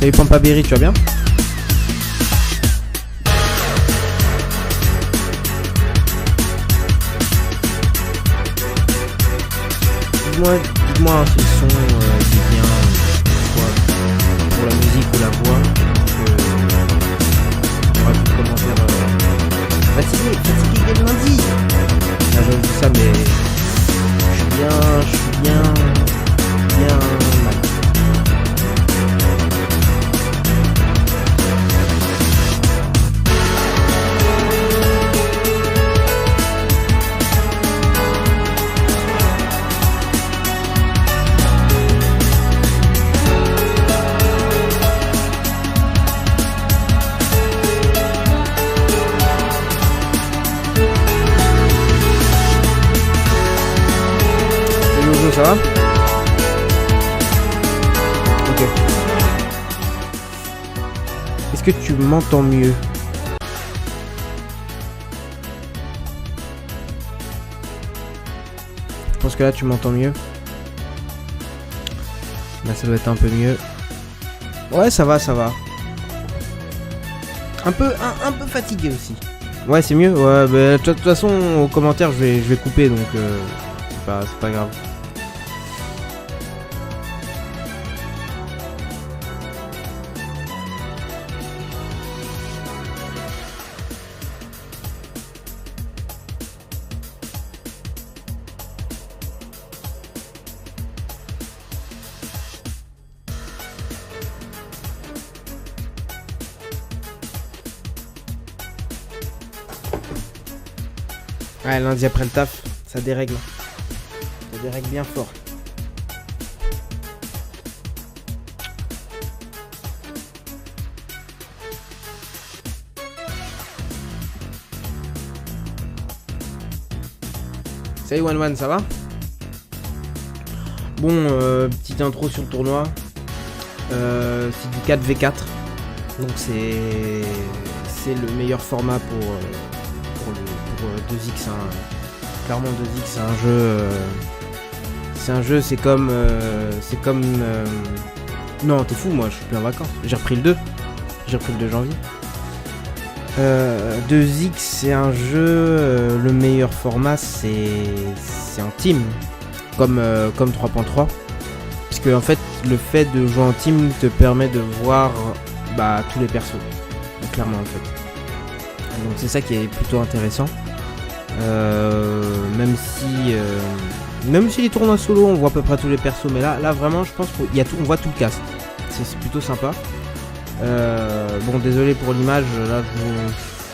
Salut Pampaberry, tu vas bien? Dites-moi si le son est bien, soit pour la musique ou la voix. On va tout commentaire. Fatigué dès le lundi. Là, je dis ça, mais je suis bien mal. Ça va? Ok. Est-ce que tu m'entends mieux? Je pense que là tu m'entends mieux. Là ça doit être un peu mieux. Ouais, ça va. Un peu fatigué aussi. Ouais, c'est mieux. Ouais, bah, de toute façon aux commentaires je vais couper, donc c'est pas grave. Ouais, lundi après le taf, ça dérègle. Ça dérègle bien fort. Salut One, ça va? Bon, petite intro sur le tournoi. C'est du 4v4. Donc c'est le meilleur format pour 2x. Clairement 2x c'est un jeu, c'est comme non, t'es fou, moi je suis plus en vacances. J'ai repris le 2 janvier. 2x c'est un jeu, le meilleur format c'est en team comme 3.3, parce que en fait le fait de jouer en team te permet de voir tous les persos, donc, clairement en fait. Donc c'est ça qui est plutôt intéressant. Même si les tournois solo on voit à peu près tous les persos, mais là vraiment je pense qu'il y a tout, on voit tout le cast. C'est plutôt sympa. Bon, désolé pour l'image, là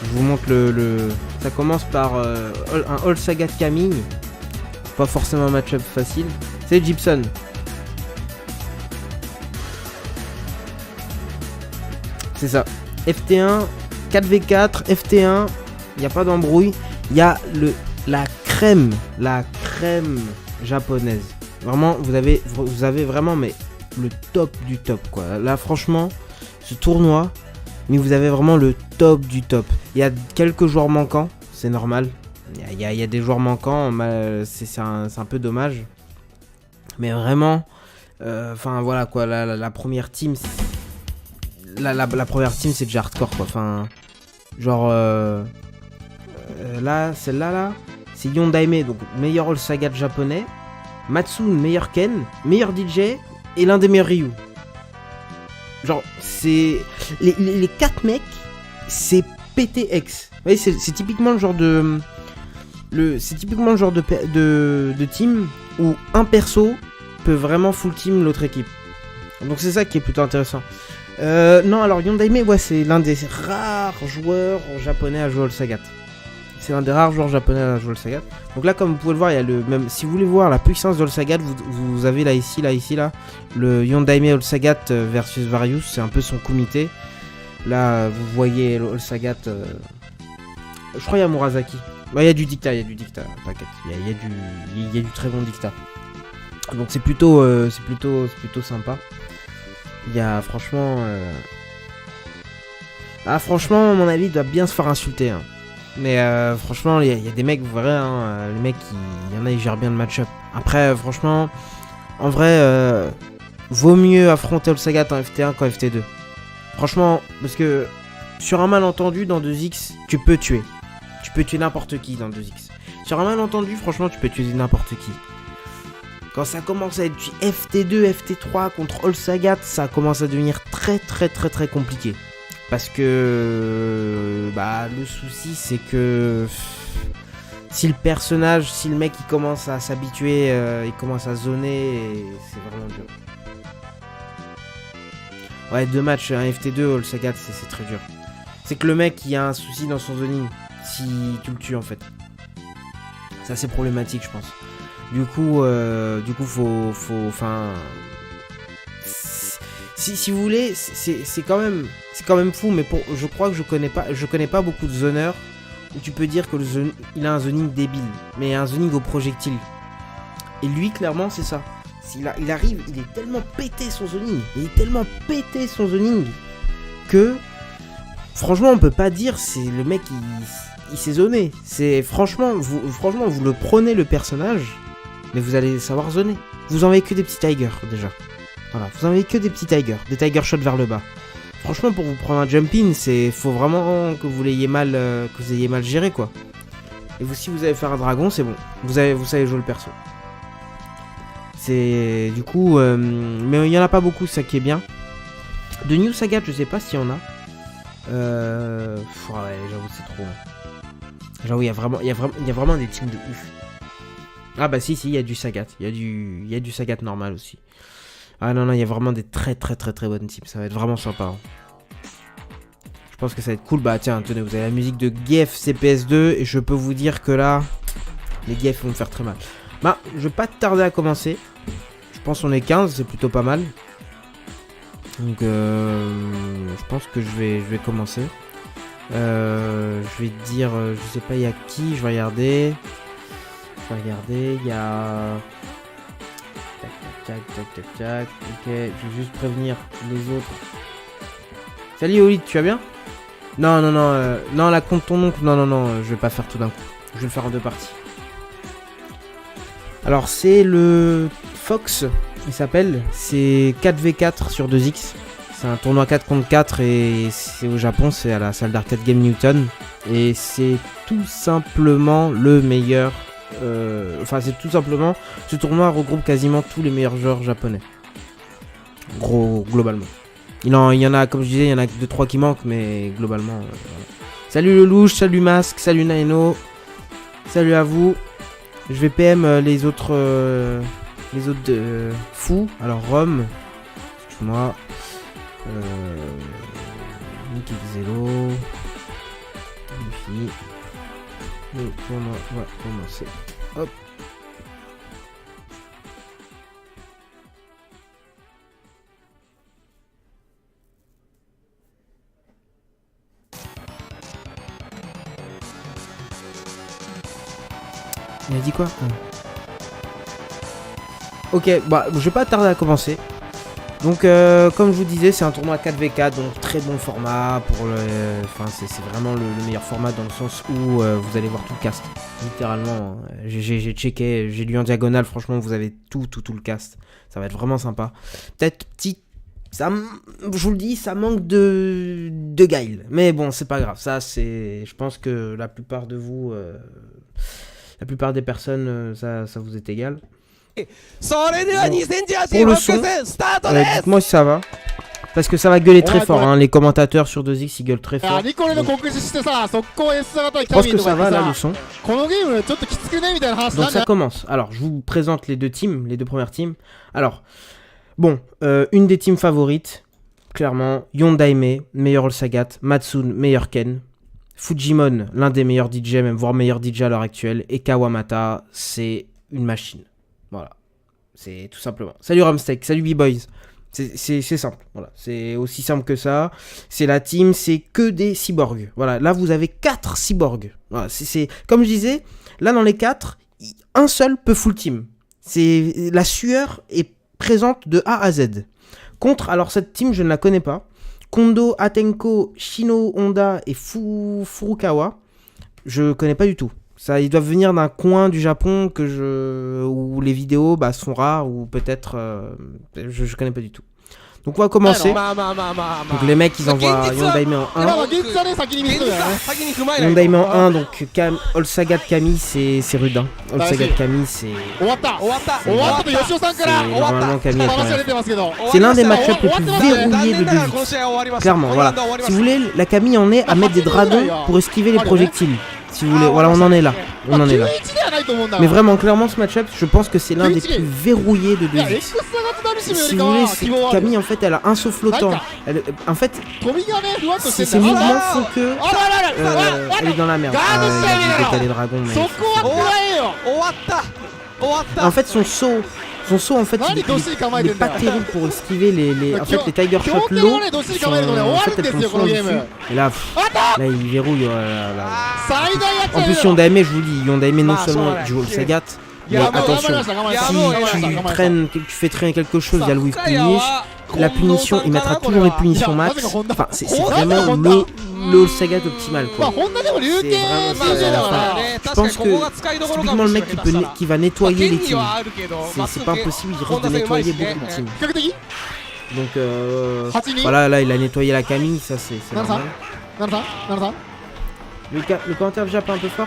je vous montre ça commence par un All Saga de Camille. Pas forcément un match-up facile. C'est Gibson. C'est ça. FT1, 4v4, FT1, il n'y a pas d'embrouille. Il y a la crème japonaise. Vraiment, vous avez vraiment mais le top du top quoi. Là franchement, ce tournoi, mais vous avez vraiment le top du top. Il y a quelques joueurs manquants, c'est normal. Il y a des joueurs manquants, c'est un peu dommage. Mais vraiment, enfin voilà quoi, la première team, la première team c'est déjà hardcore quoi. Enfin, genre là, celle-là là, c'est Yondaime, donc meilleur All Saga japonais. Matsune, meilleur Ken, meilleur DJ et l'un des meilleurs Ryu. Genre, c'est les 4 mecs, c'est PTX. Vous voyez, c'est typiquement le genre de team où un perso peut vraiment full team l'autre équipe. Donc c'est ça qui est plutôt intéressant. Non, alors Yondaime, ouais, c'est l'un des rares joueurs japonais à jouer All Sagat. C'est l'un des rares joueurs japonais à jouer All Sagat. Donc là, comme vous pouvez le voir, il y a même si vous voulez voir la puissance de All Sagat, vous avez là ici le Yondaime All Sagat versus Varius, c'est un peu son comité. Là, vous voyez All Sagat. Je crois qu'il y a Murasaki. Bah, il y a du dictat, t'inquiète. Il y a du très bon dictat. Donc c'est plutôt sympa. Il y a franchement franchement à mon avis il doit bien se faire insulter hein. Mais franchement il y a des mecs vrais hein, les mecs il y en a ils gèrent bien le match-up. Après franchement en vrai vaut mieux affronter All Sagat en FT1 qu'en FT2. Franchement, parce que sur un malentendu dans 2X, tu peux tuer. Tu peux tuer n'importe qui dans 2X. Sur un malentendu, franchement, tu peux tuer n'importe qui. Quand ça commence à être du FT2, FT3 contre All Sagat, ça commence à devenir très compliqué. Parce que le souci c'est que si le personnage, si le mec il commence à s'habituer, il commence à zoner, c'est vraiment dur. Ouais, 2 matchs, un FT2, All Sagat, c'est très dur. C'est que le mec il a un souci dans son zoning, si tu le tues en fait. C'est assez problématique je pense. Du coup, faut, si vous voulez, c'est quand même fou, mais je crois que je connais pas beaucoup de zoneurs où tu peux dire que il a un zoning débile, mais un zoning au projectile. Et lui, clairement, c'est ça. Il arrive, il est tellement pété son zoning, que franchement, on peut pas dire c'est le mec il s'est zoné. C'est franchement, vous le prenez le personnage. Mais vous allez savoir zoner. Vous en avez que des petits tigers déjà. Voilà, vous en avez que des petits tigers. Des tiger shots vers le bas. Franchement, pour vous prendre un jump-in, faut vraiment que vous ayez mal géré quoi. Et si vous avez fait un dragon, c'est bon. Vous savez jouer le perso. C'est du coup, mais il y en a pas beaucoup, ça qui est bien. De New Sagat, je sais pas s'il y en a. Ouais, j'avoue c'est trop. J'avoue, il y a vraiment des teams de ouf. Ah bah si, il y a du Sagat. Il y a du Sagat normal aussi. Ah non, il y a vraiment des très bonnes teams. Ça va être vraiment sympa. Hein. Je pense que ça va être cool. Bah tiens, tenez, vous avez la musique de Gief CPS2. Et je peux vous dire que là, les Gief vont me faire très mal. Bah, je vais pas tarder à commencer. Je pense qu'on est 15, c'est plutôt pas mal. Donc, je pense que je vais commencer. Je vais dire, je sais pas, il y a qui, je vais regarder. Il y a... Tac. Ok, je vais juste prévenir les autres. Salut Olid, tu vas bien? Non, la compte ton oncle. Non, je vais pas faire tout d'un coup. Je vais le faire en 2 parties. Alors, c'est le Fox, il s'appelle. C'est 4v4 sur 2x. C'est un tournoi 4 contre 4 et c'est au Japon, c'est à la salle d'arcade Game Newton. Et c'est tout simplement le meilleur... c'est tout simplement, ce tournoi regroupe quasiment tous les meilleurs joueurs japonais. Globalement. Il y en a, comme je disais, il y en a 2-3 qui manquent, mais globalement. Voilà. Salut le louche, salut Mask, salut Naeno. Salut à vous. Je vais PM les autres fous. Alors Rome, excuse-moi. Nicky Zelo. Luffy. Le tournoi va commencer. Hop. Il a dit quoi? Ok, bah je vais pas tarder à commencer. Donc comme je vous disais, c'est un tournoi 4v4, donc très bon format pour le. C'est vraiment le meilleur format dans le sens où vous allez voir tout le cast. Littéralement, j'ai checké, j'ai lu en diagonale, franchement vous avez tout le cast. Ça va être vraiment sympa. Peut-être je vous le dis, ça manque de guile. Mais bon, c'est pas grave. Ça, je pense que la plupart de vous, la plupart des personnes, ça vous est égal. Bon. Pour le son, dites-moi si ça va. Parce que ça va gueuler très fort, hein. Les commentateurs sur 2X ils gueulent très fort. Donc, je pense que ça va là le son. Donc ça commence. Alors je vous présente les 2 teams, les 2 premières teams. Alors, bon, une des teams favorites, clairement, Yondaime, meilleur All Sagat, Matsun, meilleur Ken, Fujimon, l'un des meilleurs DJ, même voire meilleur DJ à l'heure actuelle, et Kawamata, c'est une machine. Voilà, c'est tout simplement. Salut Ramsteak, salut B-Boys. C'est simple, voilà, c'est aussi simple que ça. C'est la team, c'est que des cyborgs. Voilà, là vous avez 4 cyborgs. Voilà, c'est comme je disais, là dans les 4, un seul peut full team. C'est la sueur est présente de A à Z. Contre, alors cette team je ne la connais pas. Kondo, Atenko, Shino, Honda et Furukawa, je connais pas du tout. Ça, ils doivent venir d'un coin du Japon où les vidéos sont rares ou peut-être je connais pas du tout. Donc on va commencer. Donc les mecs ils envoient Yondaime en 1. Yondaime en 1, donc All Saga de Camille c'est rude. Hein. All Saga de Camille c'est normalement Camille. C'est l'un des match-ups les plus verrouillés de 2X. Clairement, voilà. Si vous voulez, la Camille en est à mettre des dragons pour esquiver les projectiles. Si vous voulez, voilà, on en est là. On en est là. Mais vraiment, clairement, ce match-up, je pense que c'est l'un des plus verrouillés de 2X. Si vous voulez, Camille, en fait, elle a un saut flottant. En fait, ses mouvements font que elle est dans la merde. Il a dit décaler dragon, mais... En fait, son saut en fait il est pas terrible pour esquiver les en fait les Tiger Shot low en fait elles sont souvent dessus et là il verrouille en plus Yondaime, je vous dis, Yondaime non seulement il joue le Sagat, mais attention, si tu fais traîner quelque chose, il y a le whiff punish, la punition, il mettra toujours les punitions max, enfin c'est vraiment le Sagat optimal quoi. C'est vraiment je pense que c'est typiquement le mec qui va nettoyer les teams. C'est pas impossible, il risque de nettoyer beaucoup de teams. Donc voilà, là il a nettoyé la Camille, ça c'est normal. Le commentaire Jap un peu fort.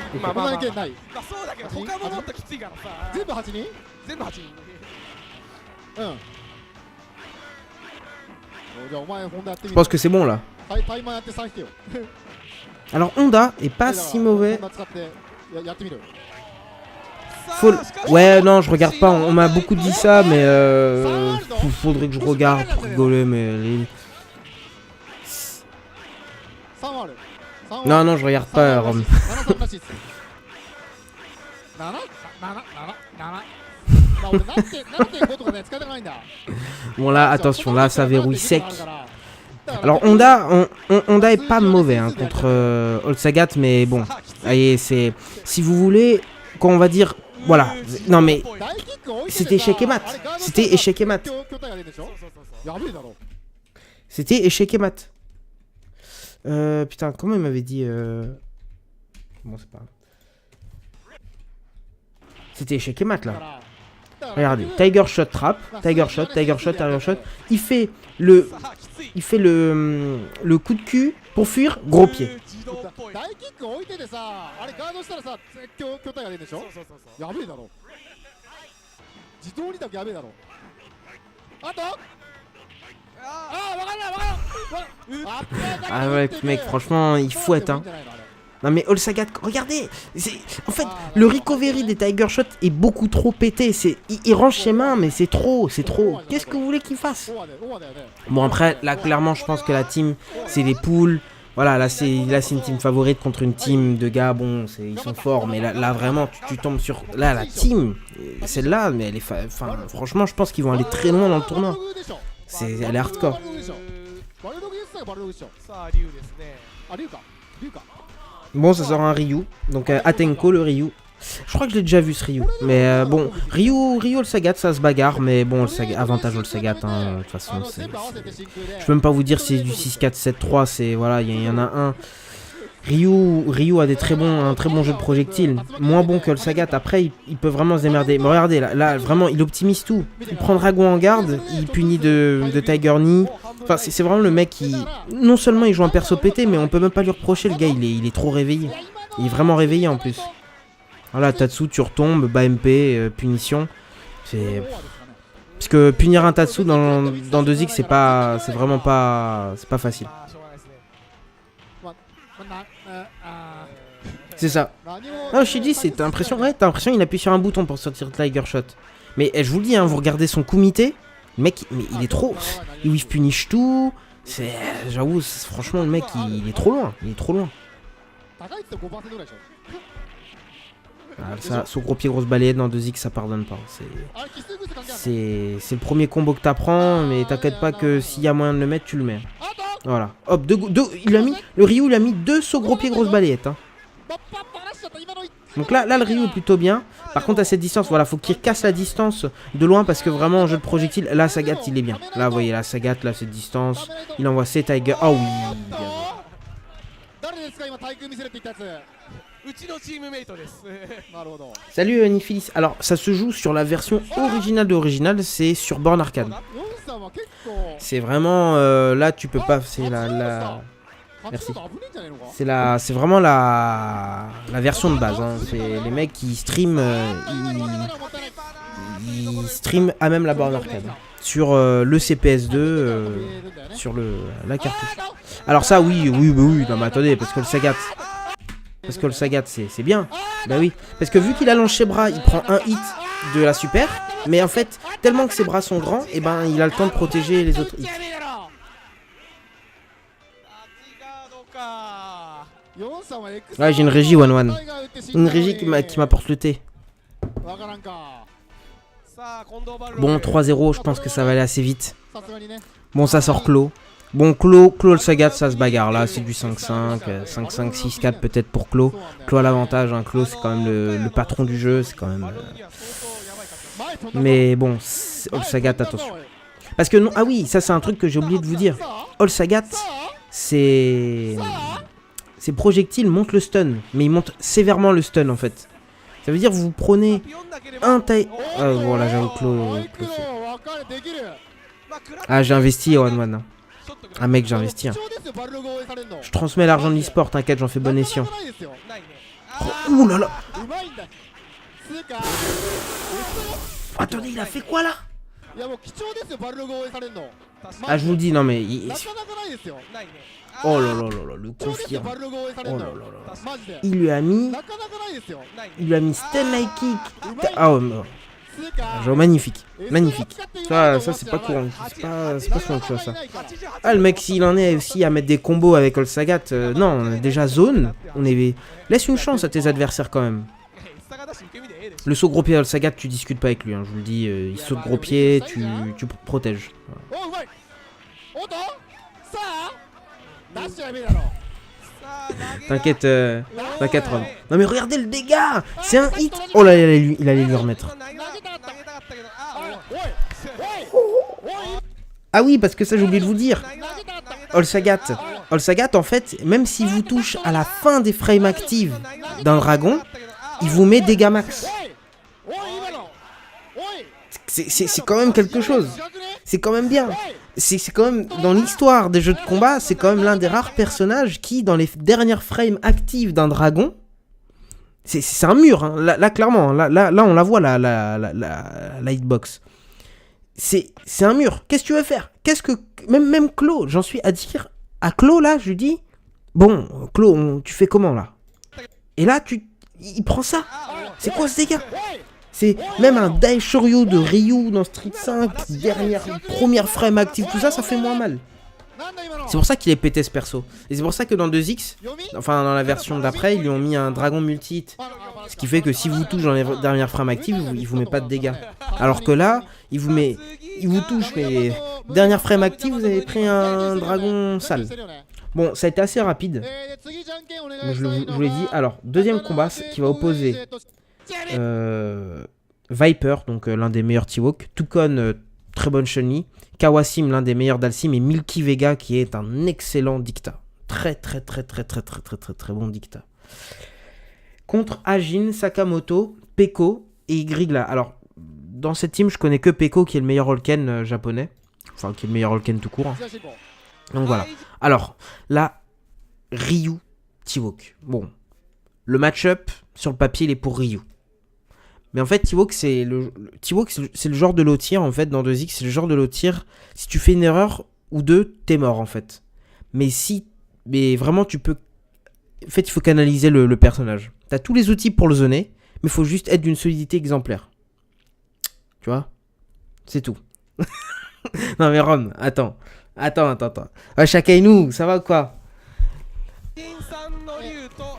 Je pense que c'est bon là. Alors Honda est pas si mauvais. Ouais non je regarde pas, on m'a beaucoup dit ça mais faudrait que je regarde pour rigoler mais... Non je regarde pas Rome. Bon là attention, là ça verrouille sec. Alors Honda est pas mauvais hein, contre All Sagat, mais bon, allez, c'est si vous voulez, quand on va dire voilà, non mais c'était échec et mat, c'était échec et mat, c'était échec et mat. Putain, comment il m'avait dit bon c'est pas grave. C'était échec et mat là. Regardez, Tiger Shot trap, Tiger Shot. Il fait le coup de cul pour fuir, gros pied. Ah ouais mec, franchement il fouette hein. Non mais All Sagat, regardez, en fait le recovery des Tiger Shot est beaucoup trop pété, il range ses mains mais c'est trop. Qu'est-ce que vous voulez qu'il fasse? Bon après là clairement je pense que la team c'est les poules, voilà là c'est une team favorite contre une team de gars, bon ils sont forts mais là vraiment tu tombes sur là la team, celle-là mais elle est enfin franchement je pense qu'ils vont aller très loin dans le tournoi, elle est hardcore. Bon, ça sort un Ryu, donc Atenko le Ryu. Je crois que je l'ai déjà vu ce Ryu, mais bon, Ryu All Sagat ça se bagarre, mais bon, avantage All Sagat, hein, de toute façon, je peux même pas vous dire si c'est du 6-4-7-3, c'est, voilà, il y en a un. Ryu a un très bon jeu de projectiles, moins bon que All Sagat, après il peut vraiment se démerder. Mais regardez, là vraiment il optimise tout, il prend Dragon en garde, il punit de Tiger Knee. Enfin, c'est vraiment le mec qui... Non seulement il joue un perso pété, mais on peut même pas lui reprocher, le gars, il est trop réveillé. Il est vraiment réveillé en plus. Voilà, Tatsu, tu retombes, bas MP, punition. Parce que punir un Tatsu dans 2X, c'est vraiment pas... C'est pas facile. C'est ça. Non, je t'ai dit, t'as l'impression qu'il appuie sur un bouton pour sortir Tiger Shot. Mais je vous le dis, hein, vous regardez son kumité. Le mec, mais il est trop... Il whiff punish tout... J'avoue, franchement, le mec, il est trop loin. Ah, ça, son gros pied, grosse balayette dans 2X, ça pardonne pas. C'est le premier combo que t'apprends, mais t'inquiète pas que s'il y a moyen de le mettre, tu le mets. Voilà. Hop, le Ryu, il a mis 2 sauts gros pied, grosse balayette. Hein. Donc là, le Ryu est plutôt bien. Par contre, à cette distance, voilà, faut qu'il casse la distance de loin parce que vraiment, en jeu de projectile, là, Sagat, il est bien. Là, vous voyez, la Sagat, là, cette distance. Il envoie ses Tiger. Oh oui. Salut Niphilis. Alors, ça se joue sur la version originale de Original, c'est sur borne arcade. C'est vraiment... là, tu peux pas... C'est la... Merci. C'est vraiment la version de base. Hein. C'est les mecs qui streament... ils streament à même la borne arcade. Sur le CPS2, sur la cartouche. Alors ça, oui, non mais attendez, parce que le Sagat, c'est bien. Bah oui, parce que vu qu'il allonge ses bras, il prend un hit de la super. Mais en fait, tellement que ses bras sont grands, et ben il a le temps de protéger les autres hits. Ouais, j'ai une régie one. Une régie qui m'apporte le thé. Bon, 3-0, je pense que ça va aller assez vite. Bon, ça sort Clo. Bon, Clo le Sagat, ça se bagarre. Là, c'est du 5-5, 5-5, 6-4 peut-être pour Clo. Clo a l'avantage, hein. Clo, c'est quand même le patron du jeu. C'est quand même... Mais bon, All Sagat, attention. Parce que non, ah oui, ça c'est un truc que j'ai oublié de vous dire. All Sagat, c'est... Ses projectiles montent le stun. Mais ils montent sévèrement le stun en fait. Ça veut dire que vous prenez un taille... bon là j'avoue Clo ah j'ai investi One One. Ah mec j'ai investi. Hein. Je transmets l'argent de l'e-sport, t'inquiète j'en fais bon escient. Oh, ouh là là. Attendez il a fait quoi là? Ah je vous dis non mais... Oh là là là là, le confirme. Oh là là là. Il lui a mis Stun Like Kick. Ah ouais, genre magnifique. Ça c'est pas courant. C'est pas souvent que tu vois ça. Ah le mec s'il en est aussi à mettre des combos avec All Sagat, non, déjà zone, laisse une chance à tes adversaires quand même. Le saut gros pied All Sagat, tu discutes pas avec lui, hein, je vous le dis, il saute gros pied, tu protèges. Voilà. T'inquiète, Ron. Non mais regardez le dégât. C'est un hit. Oh là, il allait lui remettre. Ah oui, parce que ça j'ai oublié de vous dire. All Sagat en fait, même s'il vous touche à la fin des frames actives d'un dragon, il vous met dégâts max. C'est quand même quelque chose. C'est quand même bien. C'est quand même, dans l'histoire des jeux de combat, c'est quand même l'un des rares personnages qui, dans les dernières frames actives d'un dragon, c'est un mur, hein. Là clairement, là on la voit, la hitbox. C'est un mur. Qu'est-ce que tu veux faire? Même Clo, j'en suis à dire, à Clo là, je lui dis, bon, Clo, tu fais comment là? Et là, il prend ça. C'est quoi ce dégât? C'est même un Daishoryu de Ryu dans Street 5, première frame active, tout ça, ça fait moins mal. C'est pour ça qu'il est pété ce perso. Et c'est pour ça que dans 2X, enfin dans la version d'après, ils lui ont mis un dragon multi-hit. Ce qui fait que si vous touche dans les dernières frames actives, il vous met pas de dégâts. Alors que là, il vous touche, mais dernière frame active, vous avez pris un dragon sale. Bon, ça a été assez rapide. Donc, je vous l'ai dit. Alors, deuxième combat qui va opposer... Viper, donc l'un des meilleurs T-Walk, Tukon, très bonne Chun-Li, Kawasim, l'un des meilleurs Dalsim, et Milky Vega qui est un excellent dicta. Très bon dicta. Contre Ajin, Sakamoto, Peko et Grigla. Alors, dans cette team, je connais que Peko qui est le meilleur Holken japonais. Enfin, qui est le meilleur Holken tout court. Hein. Donc voilà. Alors, là, Ryu, T-Walk. Bon, le match-up, sur le papier, il est pour Ryu. Mais en fait, T-Walk, c'est le genre de low tier, en fait, dans 2X, c'est le genre de low tier, si tu fais une erreur ou deux, t'es mort, en fait. Mais vraiment, tu peux... En fait, il faut canaliser le personnage. T'as tous les outils pour le zoner, mais il faut juste être d'une solidité exemplaire. Tu vois? C'est tout. Non mais Ron, attends. Kainu, ça va ou quoi?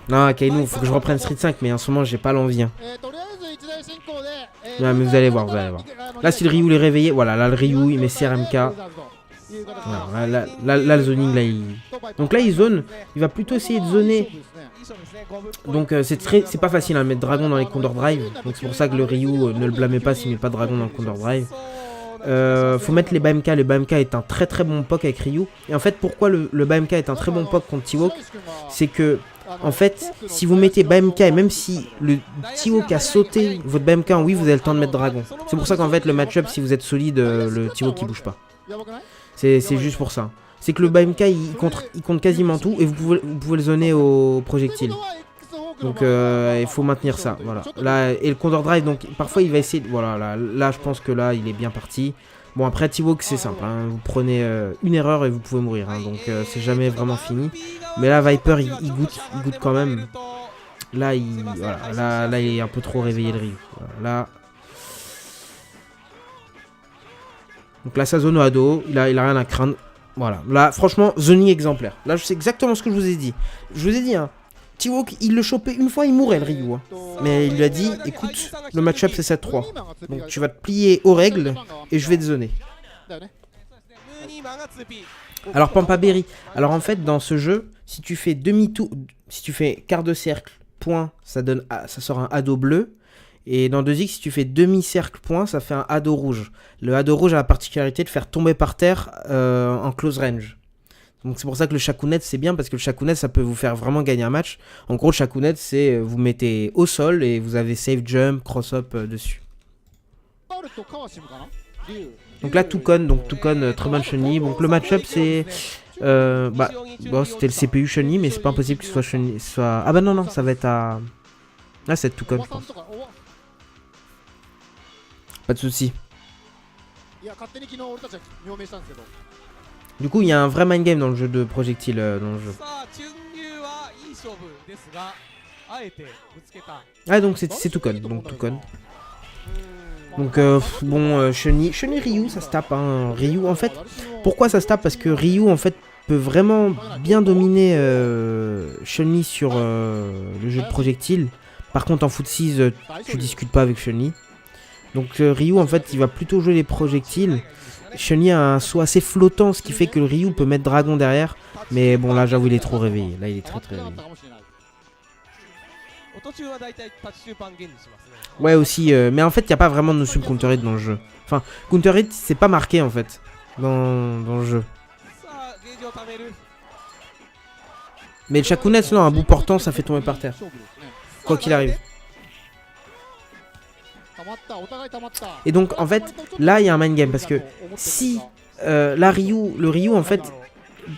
Non, Kainu, faut que je reprenne Street 5, mais en ce moment, j'ai pas l'envie. Hein. Non, mais vous allez voir. Là, si le Ryu est réveillé, voilà, là, le Ryu, il met CRMK. Voilà, là, le zoning, là, Donc là, il zone, il va plutôt essayer de zoner. Donc, c'est pas facile, hein, mettre Dragon dans les Condor Drive. Donc, c'est pour ça que le Ryu, ne le blâmez pas s'il met pas de Dragon dans le Condor Drive. Faut mettre les BMK. Le BMK est un très bon POC avec Ryu. Et en fait, pourquoi le BMK est un très bon POC contre T-Walk? C'est que, en fait, si vous mettez BMK, et même si le T-Walk a sauté votre BMK, oui, vous avez le temps de mettre Dragon. C'est pour ça qu'en fait, le match-up, si vous êtes solide, le T-Walk il bouge pas. C'est juste pour ça. C'est que le BMK il compte quasiment tout et vous pouvez le zoner au projectile. Donc il faut maintenir ça, voilà. Là, et le Condor Drive, donc parfois il va essayer... Voilà, là je pense que là il est bien parti. Bon après T-Walk c'est simple, hein. Vous prenez une erreur et vous pouvez mourir, hein. Donc c'est jamais vraiment fini. Mais là Viper il goûte quand même. Là voilà, là il est un peu trop réveillé le Ryu. Voilà, là... Donc là ça zone au ado, il a rien à craindre. Voilà, là franchement zoning exemplaire. Là je sais exactement ce que je vous ai dit. Je vous ai dit hein. T-Walk, il le chopait une fois, il mourait le Ryu. Hein. Mais il lui a dit, écoute, le match-up c'est 7-3. Donc tu vas te plier aux règles et je vais te zoner. Alors Pampaberry. Alors en fait dans ce jeu, si tu fais demi-tour, si tu fais quart de cercle, point, ça sort un ado bleu. Et dans 2X, si tu fais demi-cercle, point, ça fait un ado rouge. Le ado rouge a la particularité de faire tomber par terre en close range. Donc c'est pour ça que le Shakunet c'est bien parce que le Shakunet ça peut vous faire vraiment gagner un match. En gros le Shakunet c'est vous mettez au sol et vous avez save jump, cross up dessus. Donc là Toucon, très bonne Chun-Li. Donc le match-up c'est bon, c'était le CPU Chun-Li mais c'est pas impossible que ce soit Chun-Li soit... Ah bah non ça va être à... Là c'est Toucon je pense. Pas de soucis. Du coup, il y a un vrai mind game dans le jeu de projectile dans le jeu. Ah donc c'est Toucon, donc Toucon. Donc bon, Chun-Li Ryu, ça se tape hein. Ryu en fait, pourquoi ça se tape? Parce que Ryu en fait peut vraiment bien dominer Chun-Li sur le jeu de projectile. Par contre en foot-6, tu discutes pas avec Chun-Li. Donc Ryu en fait il va plutôt jouer les projectiles. Chun-Li a un saut assez flottant, ce qui fait que le Ryu peut mettre dragon derrière. Mais bon là j'avoue il est trop réveillé. Là il est très réveillé. Ouais aussi, mais en fait il n'y a pas vraiment de notion de counter hit dans le jeu. Enfin counter hit c'est pas marqué en fait dans le jeu. Mais le Shakunet non, un bout portant ça fait tomber par terre. Quoi qu'il arrive. Et donc en fait là il y a un mind game parce que si le Ryu en fait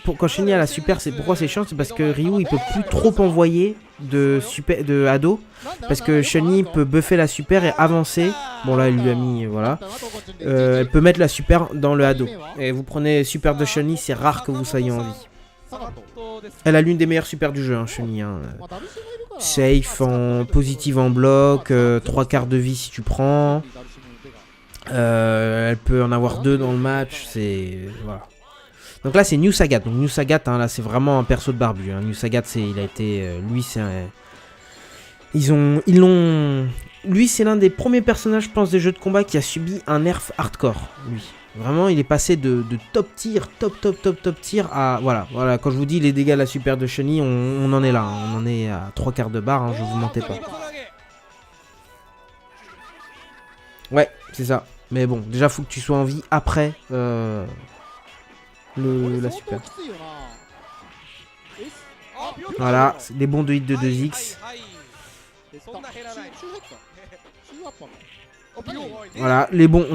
quand Chun-Li a la super, c'est pourquoi c'est chiant, c'est parce que Ryu il peut plus trop envoyer de ado parce que Chun-Li peut buffer la super et avancer. Bon là elle lui a mis voilà. Elle peut mettre la super dans le ado. Et vous prenez super de Chun-Li, c'est rare que vous soyez en vie. Elle a l'une des meilleures super du jeu hein, Chun-Li hein. Safe en positive en bloc, 3 quarts de vie si tu prends. Elle peut en avoir 2 dans le match, c'est voilà. Donc là c'est New Sagat. Donc New Sagat hein, là c'est vraiment un perso de barbu. Hein. New Sagat il a été lui c'est lui c'est l'un des premiers personnages je pense des jeux de combat qui a subi un nerf hardcore lui. Vraiment, il est passé de top tier, top tier à... Voilà, quand je vous dis les dégâts de la super de Chun-Li, on en est là. Hein. On en est à 3 quarts de barre, hein, je vous mentais pas. Ouais, c'est ça. Mais bon, déjà, faut que tu sois en vie après la super. Voilà, c'est des bons 2 hits de 2X. Voilà, les bons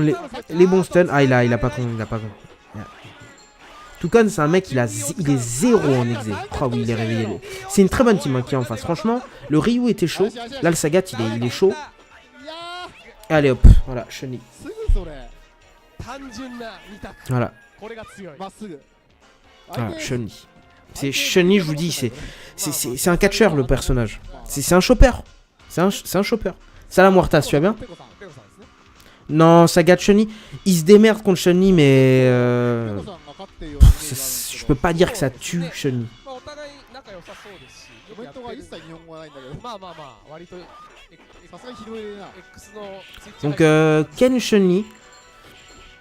stuns. Ah, il a pas con. Toucon, c'est un mec, il est 0 en exé. Oh oui, il est réveillé. C'est une très bonne team hein, qui est en face. Franchement, le Ryu était chaud. Là, le Sagat, il est chaud. Allez hop, voilà, Chun-Li. Voilà. Voilà, Chun-Li. C'est Chun-Li, je vous dis, c'est un catcheur le personnage. C'est un chopper. C'est un chopper. Salam Wartas, tu vas bien? Non, Sagat Chun-Li, il se démerde contre Chun-Li, mais je peux pas dire que ça tue Chun-Li. Donc Ken Chun-Li,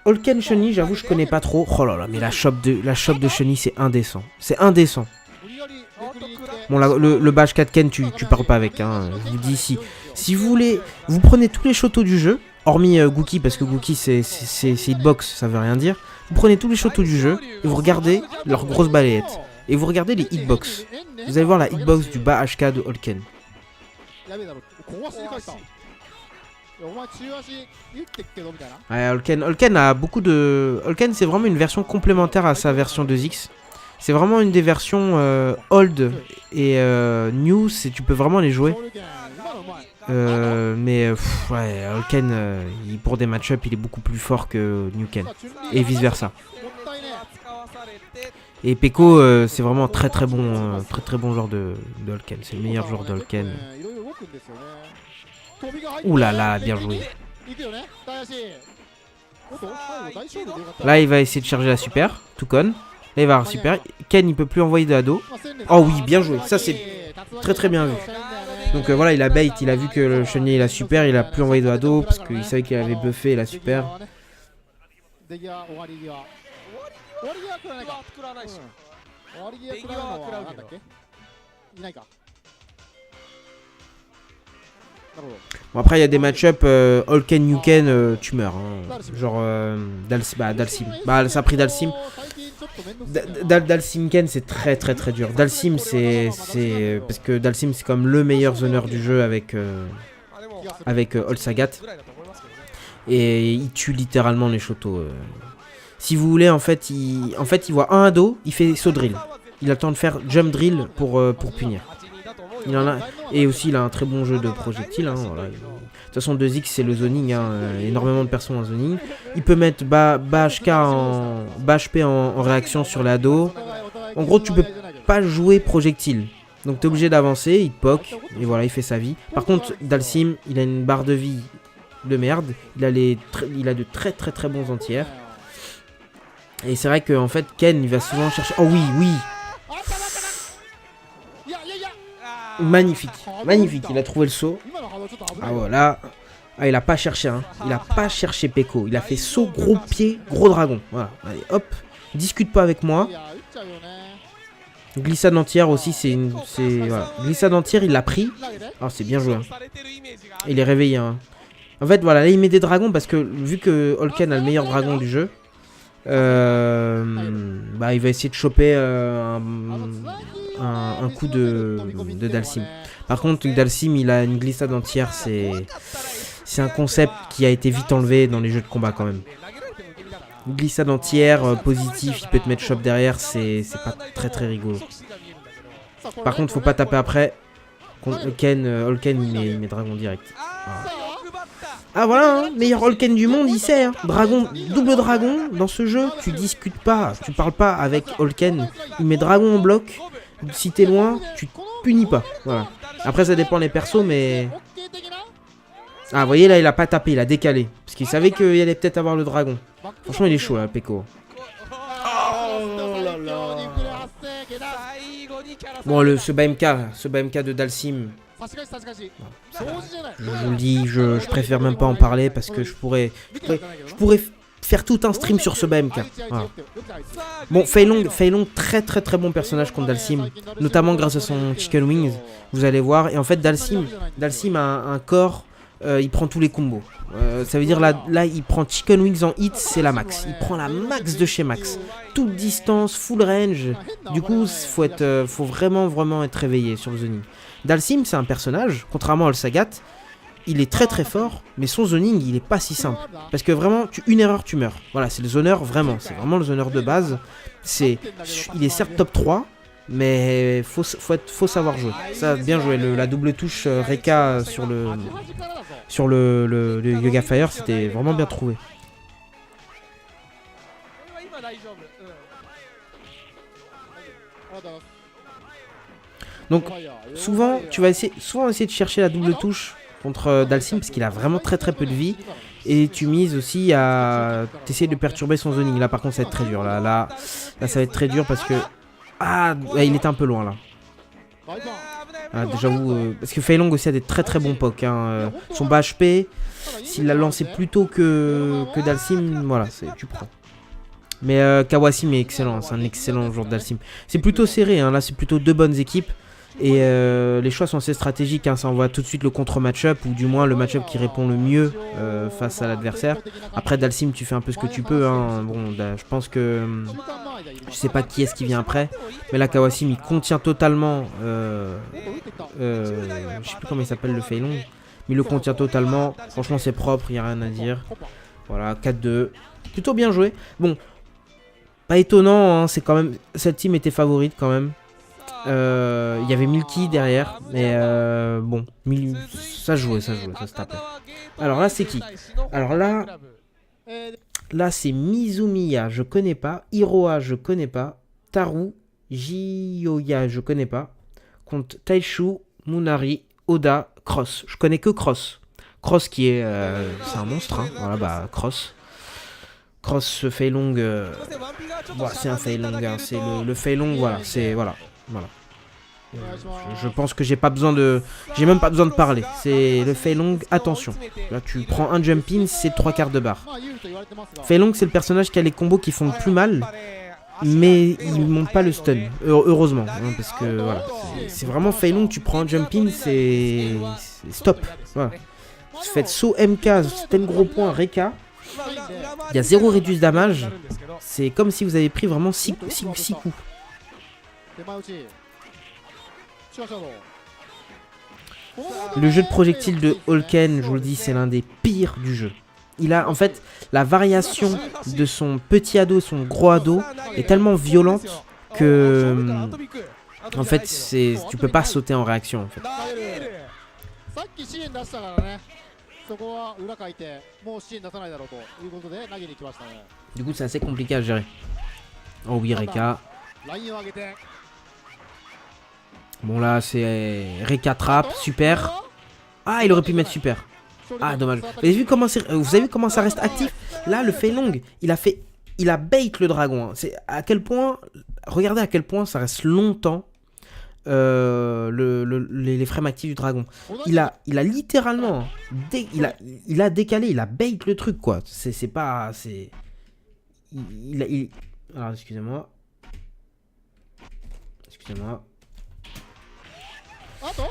All Ken Chun-Li, j'avoue je connais pas trop. Oh là là, mais la shop de Chun-Li c'est indécent. C'est indécent. Bon là, le Bash 4 Ken tu parles pas avec hein. Je vous dis si vous voulez, vous prenez tous les shotos du jeu. Hormis Gookie, parce que Gookie c'est hitbox, ça veut rien dire. Vous prenez tous les shotos du jeu et vous regardez leurs grosses balayettes. Et vous regardez les hitbox. Vous allez voir la hitbox du bas HK de Holken. Ouais, Holken a beaucoup de... Holken, c'est vraiment une version complémentaire à sa version 2X. C'est vraiment une des versions old et new, tu peux vraiment les jouer. Mais ouais, Holken, pour des match-up, il est beaucoup plus fort que Newken. Et vice-versa. Et Peko, c'est vraiment très très bon joueur de Holken. C'est le meilleur joueur de Holken. Ouh là là, bien joué. Là, il va essayer de charger la super. Toucon. Là, il va avoir super. Ken, il peut plus envoyer de Hado. Oh oui, bien joué. Ça, c'est très très bien vu. Donc voilà, il a bait. Il a vu que le chenille il a super. Il a plus envoyé de Hado parce qu'il savait qu'il avait buffé la super. Bon, après, il y a des match-up Holken, Newken, tu meurs. Hein. Genre Dalsim. Bah, ça a pris Dalsim. Dalsim Ken, c'est très très très dur. Dalsim, c'est parce que Dalsim, c'est comme le meilleur zoner du jeu avec Old Sagat. Et il tue littéralement les Shoto. Si vous voulez, en fait, il voit un Hado, il fait saut drill. Il a le temps de faire jump drill pour punir. Il en a, et aussi, il a un très bon jeu de projectiles. Hein, voilà. De toute façon, 2X, c'est le zoning. Hein, énormément de personnes en zoning. Il peut mettre BHP en réaction sur l'ado. En gros, tu peux pas jouer projectile. Donc, tu es obligé d'avancer. Il te poke. Et voilà, il fait sa vie. Par contre, Dalsim, il a une barre de vie de merde. Il a de très très très bons anti-air. Et c'est vrai qu'en fait, Ken, il va souvent chercher... Oh oui, oui. Magnifique, magnifique, il a trouvé le saut. Ah voilà. Ah, il a pas cherché, hein. Il a pas cherché Peko. Il a fait saut, gros pied, gros dragon. Voilà, allez, hop. Discute pas avec moi. Glissade entière aussi, voilà. Glissade entière, il l'a pris. Ah, c'est bien joué. Hein. Il est réveillé. Hein. En fait, voilà, là, il met des dragons parce que vu que Holken a le meilleur dragon du jeu, bah, il va essayer de choper un coup de Dalsim. Par contre, Dalsim, il a une glissade entière. C'est un concept qui a été vite enlevé dans les jeux de combat quand même. Une glissade entière, positif, il peut te mettre chop derrière, c'est pas très très rigolo. Par contre, faut pas taper après. Holken, il met dragon direct. Voilà. Ah voilà, hein, meilleur Holken du monde, il sait. Hein. Dragon, double dragon dans ce jeu, tu discutes pas, tu parles pas avec Holken. Il met dragon en bloc. Si t'es loin, tu te punis pas. Voilà. Après, ça dépend des persos, mais. Ah, vous voyez là, il a pas tapé, il a décalé. Parce qu'il savait qu'il allait peut-être avoir le dragon. Franchement, il est chaud là, Peko. Oh là là. Bon, ce BMK de Dalsim. Je vous le dis, je préfère même pas en parler parce que je pourrais faire tout un stream sur ce BMK. Voilà. Bon, Fei Long, très très très bon personnage contre Dalsim, notamment grâce à son Chicken Wings, vous allez voir. Et en fait, Dalsim a un corps, il prend tous les combos. Ça veut dire là, il prend Chicken Wings en hit, c'est la max. Il prend la max de chez max. Toute distance, full range. Du coup, faut vraiment être réveillé sur le zoning. Dalsim, c'est un personnage, contrairement à Old Sagat, il est très très fort, mais son zoning, il est pas si simple. Parce que vraiment, une erreur, tu meurs. Voilà, c'est le zoner, vraiment. C'est vraiment le zoner de base. Il est certes top 3, mais faut savoir jouer. Ça, bien joué. La double touche Reka sur le Yoga Fire, c'était vraiment bien trouvé. Donc, souvent, tu vas essayer de chercher la double touche contre Dalsim parce qu'il a vraiment très très peu de vie. Et tu mises aussi à t'essayer de perturber son zoning. Là, par contre, ça va être très dur. Là, ça va être très dur parce que... Ah, il était un peu loin, là. Ah, j'avoue, parce que Fei Long aussi a des très très bons pokes. Hein. Son bas HP, s'il l'a lancé plus tôt que Dalsim, voilà, tu prends. Mais Kawasim est excellent, c'est un excellent joueur de Dalsim. C'est plutôt serré, hein. Là c'est plutôt deux bonnes équipes. Et les choix sont assez stratégiques, hein. Ça envoie tout de suite le contre-match-up, ou du moins le match-up qui répond le mieux face à l'adversaire. Après Dalsim, tu fais un peu ce que tu peux, hein. Bon, je pense que... je sais pas qui est-ce qui vient après. Mais là Kawasim il contient totalement... je sais plus comment il s'appelle le Fei Long. mais il le contient totalement. Franchement, c'est propre, il n'y a rien à dire. Voilà, 4-2. Plutôt bien joué. Bon, pas étonnant, hein, c'est quand même... Cette team était favorite quand même. Il y avait Milky derrière, mais bon, ça jouait, ça se tapait. Alors là, c'est qui? Alors là c'est Mizumiya, je connais pas. Hiroa, je connais pas. Taru, Jioya, je connais pas. Contre Taishu, Munari, Oda, Cross. Je connais que Cross. Cross qui est... c'est un monstre, hein. Voilà, bah, Cross. Cross, ce Fei Long... voilà, c'est un Fei Long, hein. C'est le Fei Long, voilà. C'est... Voilà. Je pense que j'ai pas besoin de... J'ai même pas besoin de parler. C'est le Fei Long, attention. Là, tu prends un jump in, c'est 3/4 de barre. Fei Long, c'est le personnage qui a les combos qui font le plus mal. Mais il monte pas le stun, heureusement, hein, parce que voilà, c'est vraiment Fei Long, tu prends un jump in, c'est stop. Voilà. Vous faites saut MK, stun gros point, Reka, il y a 0 reduce damage, c'est comme si vous avez pris vraiment 6 coups. Le jeu de projectiles de Holken, je vous le dis, c'est l'un des pires du jeu. Il a en fait la variation de son petit ado et son gros ado est tellement violente que en fait tu peux pas sauter en réaction en fait. Du coup c'est assez compliqué à gérer. Oh oui, Reka. Bon là c'est Reka trap, super. Ah, il aurait pu mettre super. Ah, dommage. Vous avez vu comment ça reste actif? Là, le Fei Long, il a bait le dragon. Hein. C'est à quel point... Regardez à quel point ça reste longtemps les frames actifs du dragon. Il a littéralement... Il a décalé, il a bait le truc, quoi. C'est pas... Alors, excusez-moi.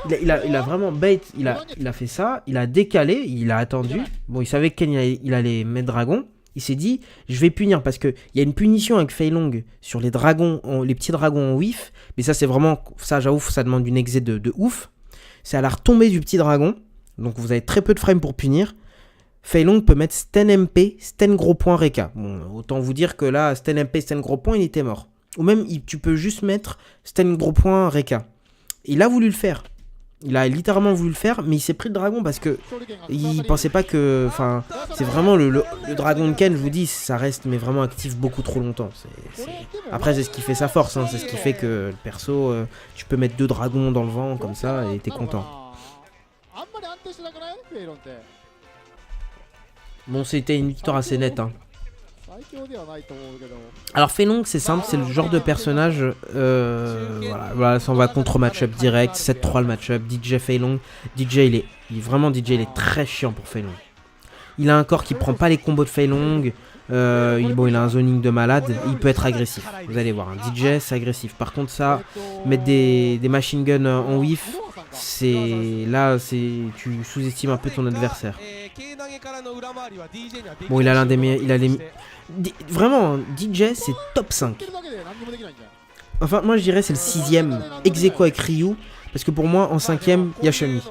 Il a vraiment bait, il a fait ça, il a décalé, il a attendu. Bon, il savait qu'il allait mettre dragon. Il s'est dit, je vais punir parce qu'il y a une punition avec Fei Long sur les dragons, les petits dragons en whiff. Mais ça, c'est vraiment, ça, j'avoue, ça demande une exé de ouf. C'est à la retombée du petit dragon. Donc, vous avez très peu de frames pour punir. Fei Long peut mettre Sten MP, Sten gros point Reka. Bon, autant vous dire que là, Sten MP, Sten gros point, il était mort. Ou même, tu peux juste mettre Sten gros point Reka. Il a voulu le faire. Il a littéralement voulu le faire, mais il s'est pris le dragon parce que il pensait pas que... Enfin, c'est vraiment le dragon de Ken, je vous dis, ça reste mais vraiment actif beaucoup trop longtemps. Après, c'est ce qui fait sa force, hein, c'est ce qui fait que le perso, tu peux mettre 2 dragons dans le vent comme ça et t'es content. Bon, c'était une victoire assez nette, hein. Alors Fei Long, c'est simple, c'est le genre de personnage voilà, ça on va contre match-up direct, 7-3 le match-up, DJ Fei Long. DJ il est très chiant pour Fei Long. Il a un corps qui prend pas les combos de Fei Long, il a un zoning de malade, il peut être agressif. Vous allez voir, un DJ c'est agressif. Par contre ça, mettre des machine guns en whiff, tu sous-estimes un peu ton adversaire. Bon, il a l'un des meilleurs, vraiment, DJ c'est top 5. Enfin, moi je dirais c'est le 6ème, ex aequo avec Ryu. Parce que pour moi, en 5ème, il y a Chun-Li.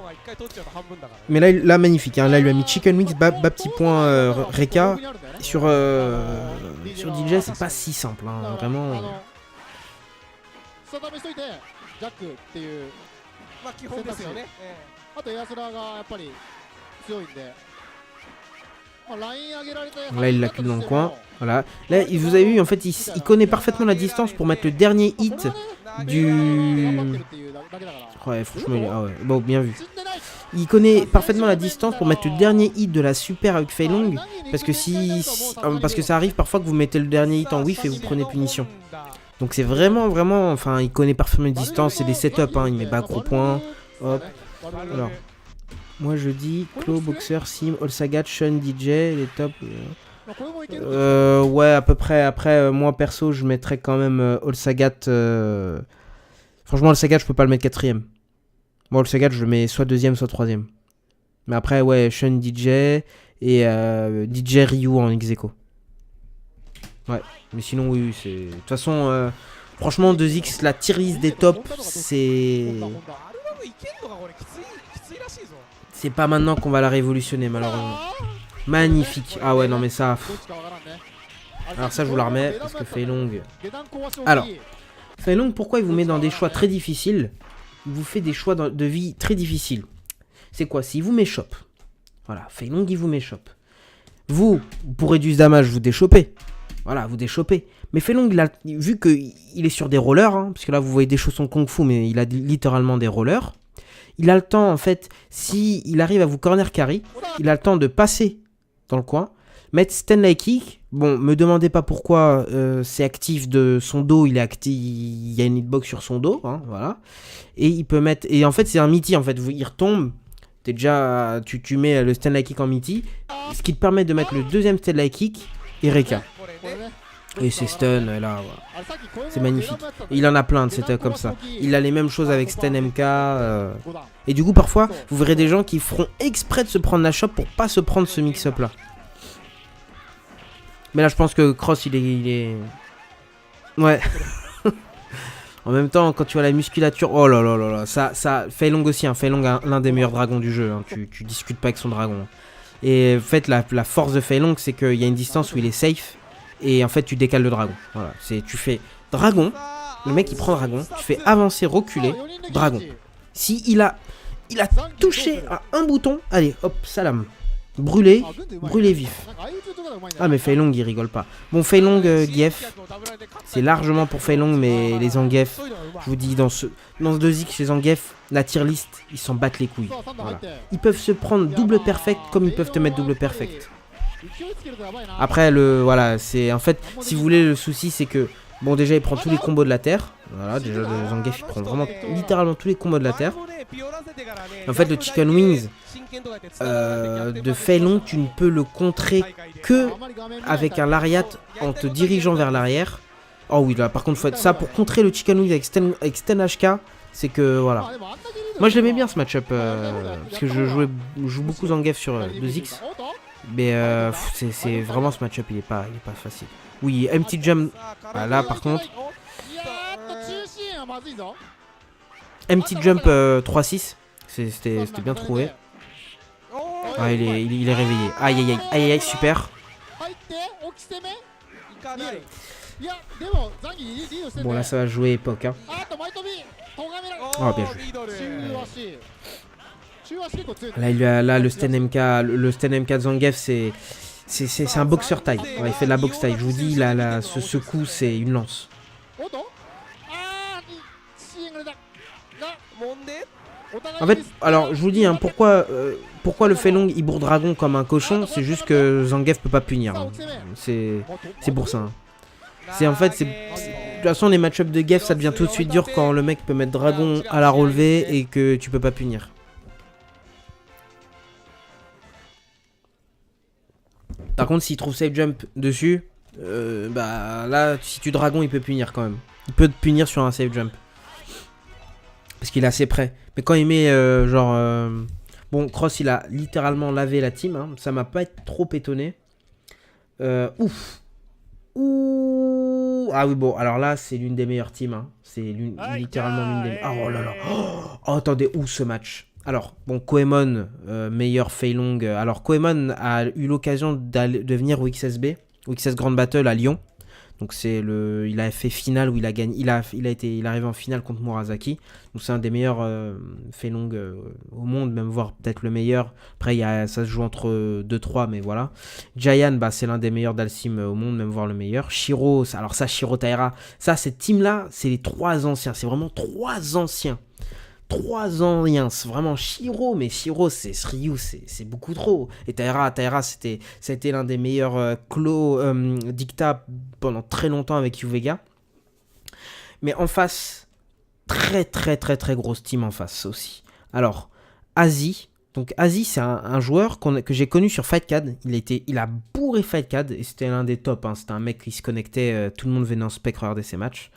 Mais là magnifique. Hein, là, il lui a mis Chicken Wings, bas petit point Reka. Sur DJ, c'est pas si simple. Hein, vraiment. Là, il l'a dans le coin. Voilà. Là, vous avez vu, en fait, il connaît parfaitement la distance pour mettre le dernier hit du... Ouais, franchement, ah ouais. Bon, bien vu. Il connaît parfaitement la distance pour mettre le dernier hit de la super avec Fei Long. Parce que parce que ça arrive parfois que vous mettez le dernier hit en whiff et vous prenez punition. Donc c'est vraiment, enfin, il connaît parfaitement les distances. C'est des setups, hein. Il met bas gros point. Hop. Alors. Moi je dis Claw, Boxer, Sim, All Sagat, Shun, DJ, les tops. Ouais, à peu près. Après, moi perso, je mettrais quand même All Sagat. Franchement, All Sagat, je peux pas le mettre 4ème. Moi, All Sagat, je le mets soit 2ème, soit 3ème. Mais après, ouais, Shun, DJ et DJ Ryu en ex aequo. Ouais, mais sinon, oui, c'est. De toute façon, franchement, 2X, la tier list des tops, c'est C'est pas maintenant qu'on va la révolutionner, malheureusement. Magnifique. Ah ouais, non mais ça... Alors ça, je vous la remets, parce que Fei Long... Alors, Fei Long, pourquoi il vous met dans des choix très difficiles? Il vous fait des choix de vie très difficiles. C'est quoi? S'il vous met chope. Voilà, Fei Long, il vous met chope. Vous, pour réduire ce damage, vous déchopez. Voilà, vous déchopez. Mais Fei Long, vu qu'il est sur des rollers, hein, parce que là, vous voyez des chaussons Kung Fu, mais il a littéralement des rollers. Il a le temps, en fait, s'il arrive à vous corner carry, il a le temps de passer dans le coin, mettre Stanley Kick. Bon, me demandez pas pourquoi c'est actif de son dos, il y a une hitbox sur son dos, hein, voilà. Et il peut mettre, et en fait c'est un Mitty, en fait, il retombe, tu mets le Stanley Kick en Mitty, ce qui te permet de mettre le deuxième Stanley Kick et Reka. Et c'est stun, là, voilà. C'est magnifique. Et il en a plein de setups comme ça. Il a les mêmes choses avec Stan MK. Et du coup, parfois, vous verrez des gens qui feront exprès de se prendre la shop pour pas se prendre ce mix-up là. Mais là, je pense que Cross, il est... Ouais. En même temps, quand tu as la musculature... Oh là là là là. Ça Fei Long aussi, hein. Fei Long est l'un des meilleurs dragons du jeu. Hein. Tu discutes pas avec son dragon. Et en fait, la force de Fei Long, c'est qu'il y a une distance où il est safe. Et en fait, tu décales le dragon. Voilà. Tu fais dragon. Le mec, il prend dragon. Tu fais avancer, reculer. Dragon. Si il a touché à un bouton. Allez, hop, salam. Brûlé vif. Ah mais Fei Long il rigole pas. Bon Fei Long Gief, c'est largement pour Fei Long, mais les Zangief, je vous dis dans ce 2x les Zangief, la tier list, ils s'en battent les couilles. Voilà. Ils peuvent se prendre double perfect comme ils peuvent te mettre double perfect. Après voilà, c'est en fait si vous voulez le souci c'est que bon déjà il prend tous les combos de la terre. Voilà, déjà le Zangief il prend vraiment littéralement tous les combos de la terre. En fait le Chicken Wings de Fei Long, tu ne peux le contrer que avec un lariat en te dirigeant vers l'arrière. Oh oui, là par contre, faut être ça pour contrer le Chicken Wings avec Stan HK. C'est que voilà. Moi je l'aimais bien ce match-up parce que je joue beaucoup Zangief sur 2x. Mais c'est vraiment ce match-up, il est pas facile. Oui, empty jump. Ah, là par contre. Empty jump 3-6. C'était bien trouvé. Ah, il est réveillé. Aïe aïe aïe, super. Bon là ça va jouer époque hein. Oh bien joué. Là le Stan MK de Zangief c'est un boxeur taille. Ouais, il fait de la boxe taille. Je vous dis là ce coup c'est une lance. En fait, alors je vous dis hein, pourquoi le Fei Long il bourre dragon comme un cochon, c'est juste que Zangief peut pas punir. Hein. C'est pour ça. Hein. En fait, de toute façon les match-up de Gief ça devient tout de suite dur quand le mec peut mettre dragon à la relevée et que tu peux pas punir. Par contre s'il trouve safe jump dessus, bah là si tu dragon il peut punir quand même. Il peut te punir sur un safe jump. Parce qu'il est assez près. Mais quand il met bon, Cross il a littéralement lavé la team. Hein. Ça m'a pas trop étonné. Ouf. Ouh. Ah oui bon, alors là c'est l'une des meilleures teams. Hein. C'est littéralement l'une des... Oh là là. Oh, attendez, où ce match? Alors, bon, Koemon, meilleur Fei Long. Alors Koemon a eu l'occasion de venir au XSB. Au XS Grand Battle à Lyon. Donc il a fait finale où il a gagné, il est arrivé en finale contre Murasaki. Donc c'est un des meilleurs Fei Long au monde, même voire peut-être le meilleur. Après ça se joue entre 2-3 mais voilà. Giant c'est l'un des meilleurs d'Alcim au monde, même voire le meilleur. Shiro, alors ça Shiro Taira, ça cette team là, c'est les 3 anciens, c'est vraiment 3 anciens. 3 ans rien, c'est vraiment Shiro, mais Shiro c'est Ryu, c'est beaucoup trop. Et Taira ça a été l'un des meilleurs dicta pendant très longtemps avec Uvega. Mais en face, très grosse team en face aussi. Alors, Azi, donc Azi c'est un joueur que j'ai connu sur Fightcad, il a bourré Fightcad et c'était l'un des tops, hein. C'était un mec qui se connectait, tout le monde venait en spec regarder ses matchs.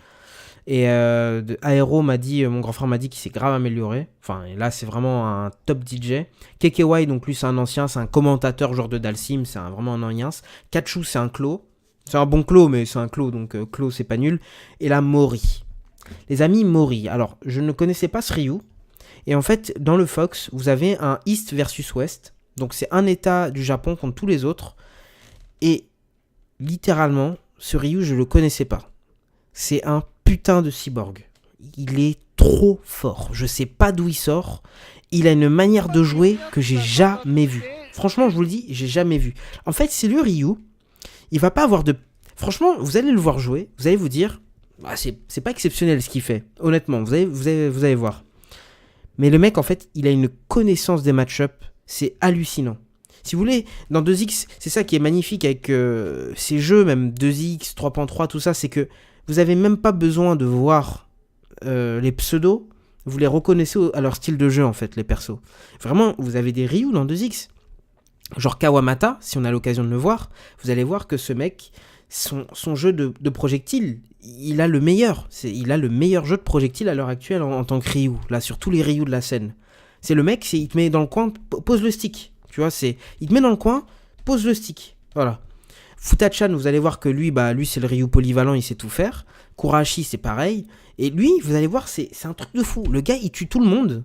Et Aero m'a dit, mon grand frère m'a dit qu'il s'est grave amélioré. Enfin, et là, c'est vraiment un top DJ. KKY, donc lui, c'est un ancien, c'est un commentateur genre de Dalsim, c'est vraiment un ancien. Kachu, c'est un clos. C'est un bon clos, mais c'est un clos, donc clos, c'est pas nul. Et là, Mori. Les amis, Mori. Alors, je ne connaissais pas ce Ryu, Et en fait, dans le Fox, vous avez un East versus West. Donc c'est un état du Japon contre tous les autres. Et littéralement, ce Ryu, je le connaissais pas. C'est un putain de cyborg. Il est trop fort. Je sais pas d'où il sort. Il a une manière de jouer que j'ai jamais vue. Franchement, je vous le dis, j'ai jamais vu. En fait, c'est le Ryu. Il va pas avoir de... Franchement, vous allez le voir jouer. Vous allez vous dire... Ah, c'est pas exceptionnel ce qu'il fait. Honnêtement, vous allez voir. Mais le mec, en fait, il a une connaissance des match-up. C'est hallucinant. Si vous voulez, dans 2X, c'est ça qui est magnifique avec ces jeux, même 2X, 3.3, tout ça, c'est que vous avez même pas besoin de voir les pseudos. Vous les reconnaissez à leur style de jeu, en fait, les persos. Vraiment, vous avez des Ryu dans 2X. Genre Kawamata, si on a l'occasion de le voir, vous allez voir que ce mec, son jeu de projectiles, il a le meilleur. Il a le meilleur jeu de projectiles à l'heure actuelle en tant que Ryu, là, sur tous les Ryu de la scène. C'est le mec, il te met dans le coin, pose le stick. Tu vois, il te met dans le coin, pose le stick. Voilà. Futachan, vous allez voir que lui c'est le Ryu polyvalent, il sait tout faire. Kurahashi, c'est pareil. Et lui, vous allez voir, c'est un truc de fou. Le gars, il tue tout le monde.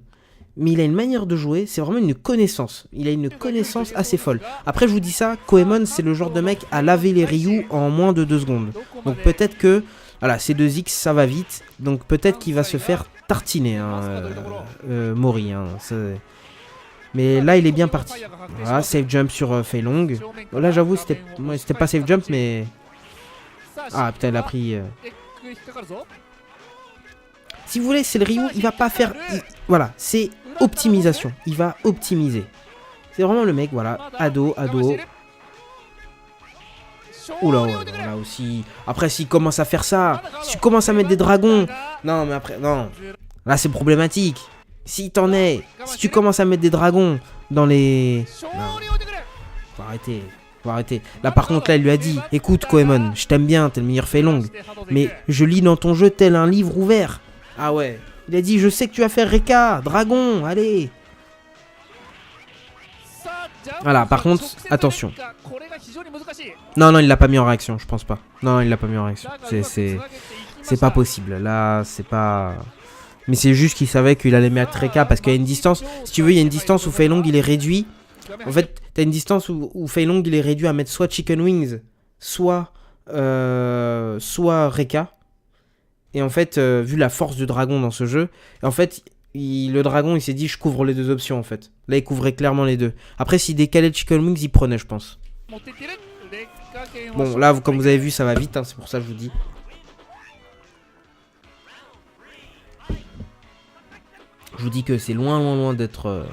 Mais il a une manière de jouer, c'est vraiment une connaissance. Il a une connaissance assez folle. Après, je vous dis ça, Koemon, c'est le genre de mec à laver les Ryu en moins de 2 secondes. Donc peut-être que, voilà, ces 2X, ça va vite. Donc peut-être qu'il va se faire tartiner, Mori. Mais là, il est bien parti. Voilà, safe jump sur Fei Long. Bon, là, j'avoue, c'était pas safe jump, mais... Ah, putain, il a pris... Si vous voulez, c'est le Ryu, il va pas faire... Voilà, c'est optimisation. Il va optimiser. C'est vraiment le mec, voilà. Ado. Oula, là aussi. Après, s'il commence à faire ça, si tu commences à mettre des dragons... Non, mais après, non. Là, c'est problématique. Si t'en es, si tu commences à mettre des dragons dans les... Non. Faut arrêter. Là, par contre, là, il lui a dit, écoute, Koemon, je t'aime bien, t'es le meilleur Fei Long. Mais je lis dans ton jeu tel un livre ouvert. Ah ouais. Il a dit, je sais que tu vas faire Reka, dragon, allez. Voilà, par contre, attention. Non, il l'a pas mis en réaction, je pense pas. Non, il l'a pas mis en réaction. C'est pas possible. Là, c'est pas... Mais c'est juste qu'il savait qu'il allait mettre Reka parce qu'il y a une distance. Si tu veux, il y a une distance où Fei Long il est réduit. En fait, t'as une distance où Fei Long il est réduit à mettre soit Chicken Wings, soit Reka. Et en fait, vu la force du dragon dans ce jeu, en fait, le dragon il s'est dit je couvre les deux options en fait. Là, il couvrait clairement les deux. Après, s'il décalait Chicken Wings, il prenait, je pense. Bon, là, comme vous avez vu, ça va vite, hein, c'est pour ça que je vous dis. Je vous dis que c'est loin d'être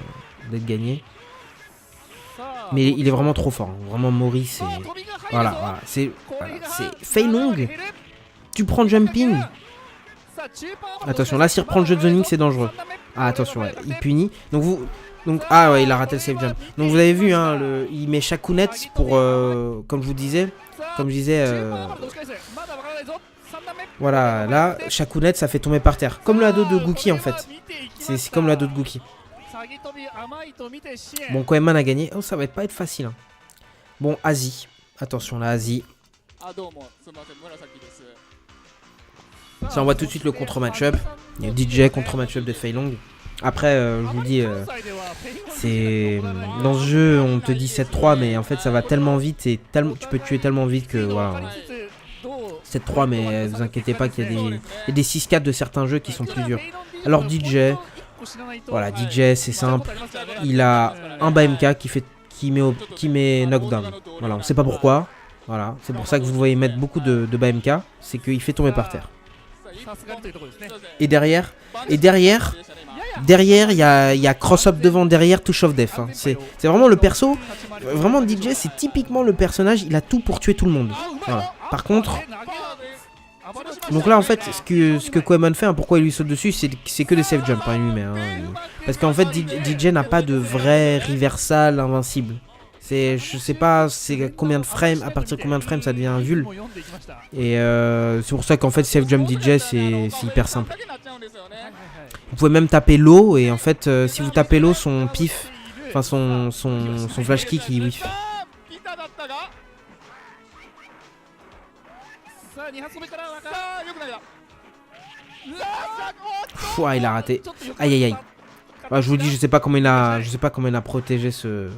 gagné. Mais il est vraiment trop fort. Hein. Vraiment, Mori, c'est... Voilà. C'est Fei Long. Tu prends jumping. Attention, là, s'il reprend le jeu de zoning, c'est dangereux. Ah, attention, ouais, il punit. Ah ouais, il a raté le safe jump. Donc vous avez vu, hein, il met Shakunet pour... comme je disais... Voilà, là, Shakunet, ça fait tomber par terre. Comme le ado de Gookie, en fait. C'est comme le ado de Gookie. Bon, Koemon a gagné. Oh, ça va pas être facile. Hein. Bon, Asie. Attention, là, Asie. Ça envoie tout de suite le contre-match-up. Il y a DJ contre-match-up de Fei Long. Après, je vous dis, c'est... Dans ce jeu, on te dit 7-3, mais en fait, ça va tellement vite et tu peux tuer tellement vite que, voilà... 7-3, mais vous inquiétez pas qu'il y a des 6-4 de certains jeux qui sont plus durs. Alors DJ, voilà, DJ c'est simple, il a un BMK qui met knockdown. Voilà, on sait pas pourquoi, voilà, c'est pour ça que vous voyez mettre beaucoup de BMK, c'est qu'il fait tomber par terre. Et derrière, il y a cross-up devant, derrière, touch of death. Hein. C'est vraiment le perso, vraiment DJ, c'est typiquement le personnage, il a tout pour tuer tout le monde. Voilà. Par contre, donc là en fait, ce que Koemon fait, hein, pourquoi il lui saute dessus, c'est que des safe jump, hein, lui, parce qu'en fait, DJ n'a pas de vrai reversal invincible. Je sais pas c'est combien de frames, à partir de combien de frames ça devient un vul. Et c'est pour ça qu'en fait safe jump DJ c'est hyper simple. Vous pouvez même taper l'eau et en fait si vous tapez l'eau son pif, enfin son flash kick il whiff. Ouah, il a raté. Aïe aïe aïe. Bah, je vous dis, je sais pas comment il a protégé ce...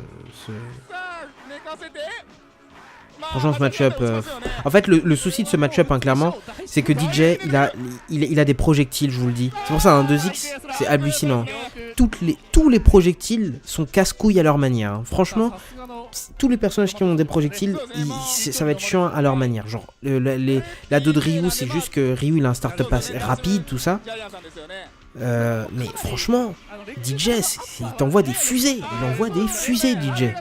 Franchement, ce match-up... En fait, le souci de ce match-up, hein, clairement, c'est que DJ, il a des projectiles, je vous le dis. C'est pour ça, un 2X, c'est hallucinant. Tous les projectiles sont casse-couilles à leur manière. Hein. Franchement, tous les personnages qui ont des projectiles, ça va être chiant à leur manière. Genre, l'ado de Ryu, c'est juste que Ryu, il a un start-up rapide, tout ça. Mais franchement, DJ, il t'envoie des fusées. Il envoie des fusées, DJ.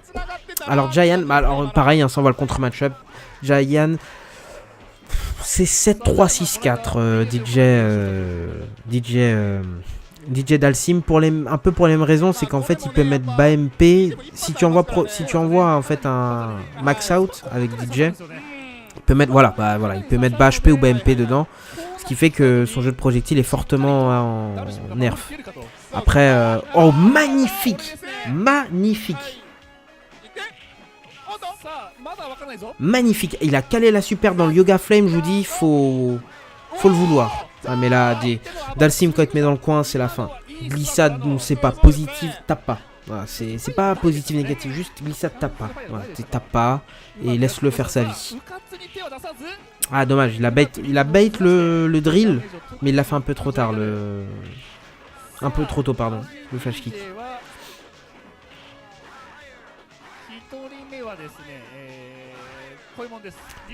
Alors, Giant, bah, alors, pareil, hein, ça on voit le contre-match-up. Giant, c'est 7-3-6-4. DJ Dalsim, un peu pour les mêmes raisons, c'est qu'en fait, il peut mettre bas MP. Si tu envoies en fait un max out avec DJ, il peut mettre, il peut mettre bas HP ou bas MP dedans. Ce qui fait que son jeu de projectile est fortement en nerf. Après, oh, magnifique! Magnifique! Magnifique! Il a calé la super dans le Yoga Flame, je vous dis, faut le vouloir. Ah, mais là, Dalsim, quand il te met dans le coin, c'est la fin. Glissade, c'est pas positif, tape pas. Voilà, c'est pas positif, négatif, juste glissade, tape pas. Voilà, tape pas et laisse-le faire sa vie. Ah, dommage, il a bait le drill, mais il l'a fait un peu trop tard, un peu trop tôt, pardon, le flash kick.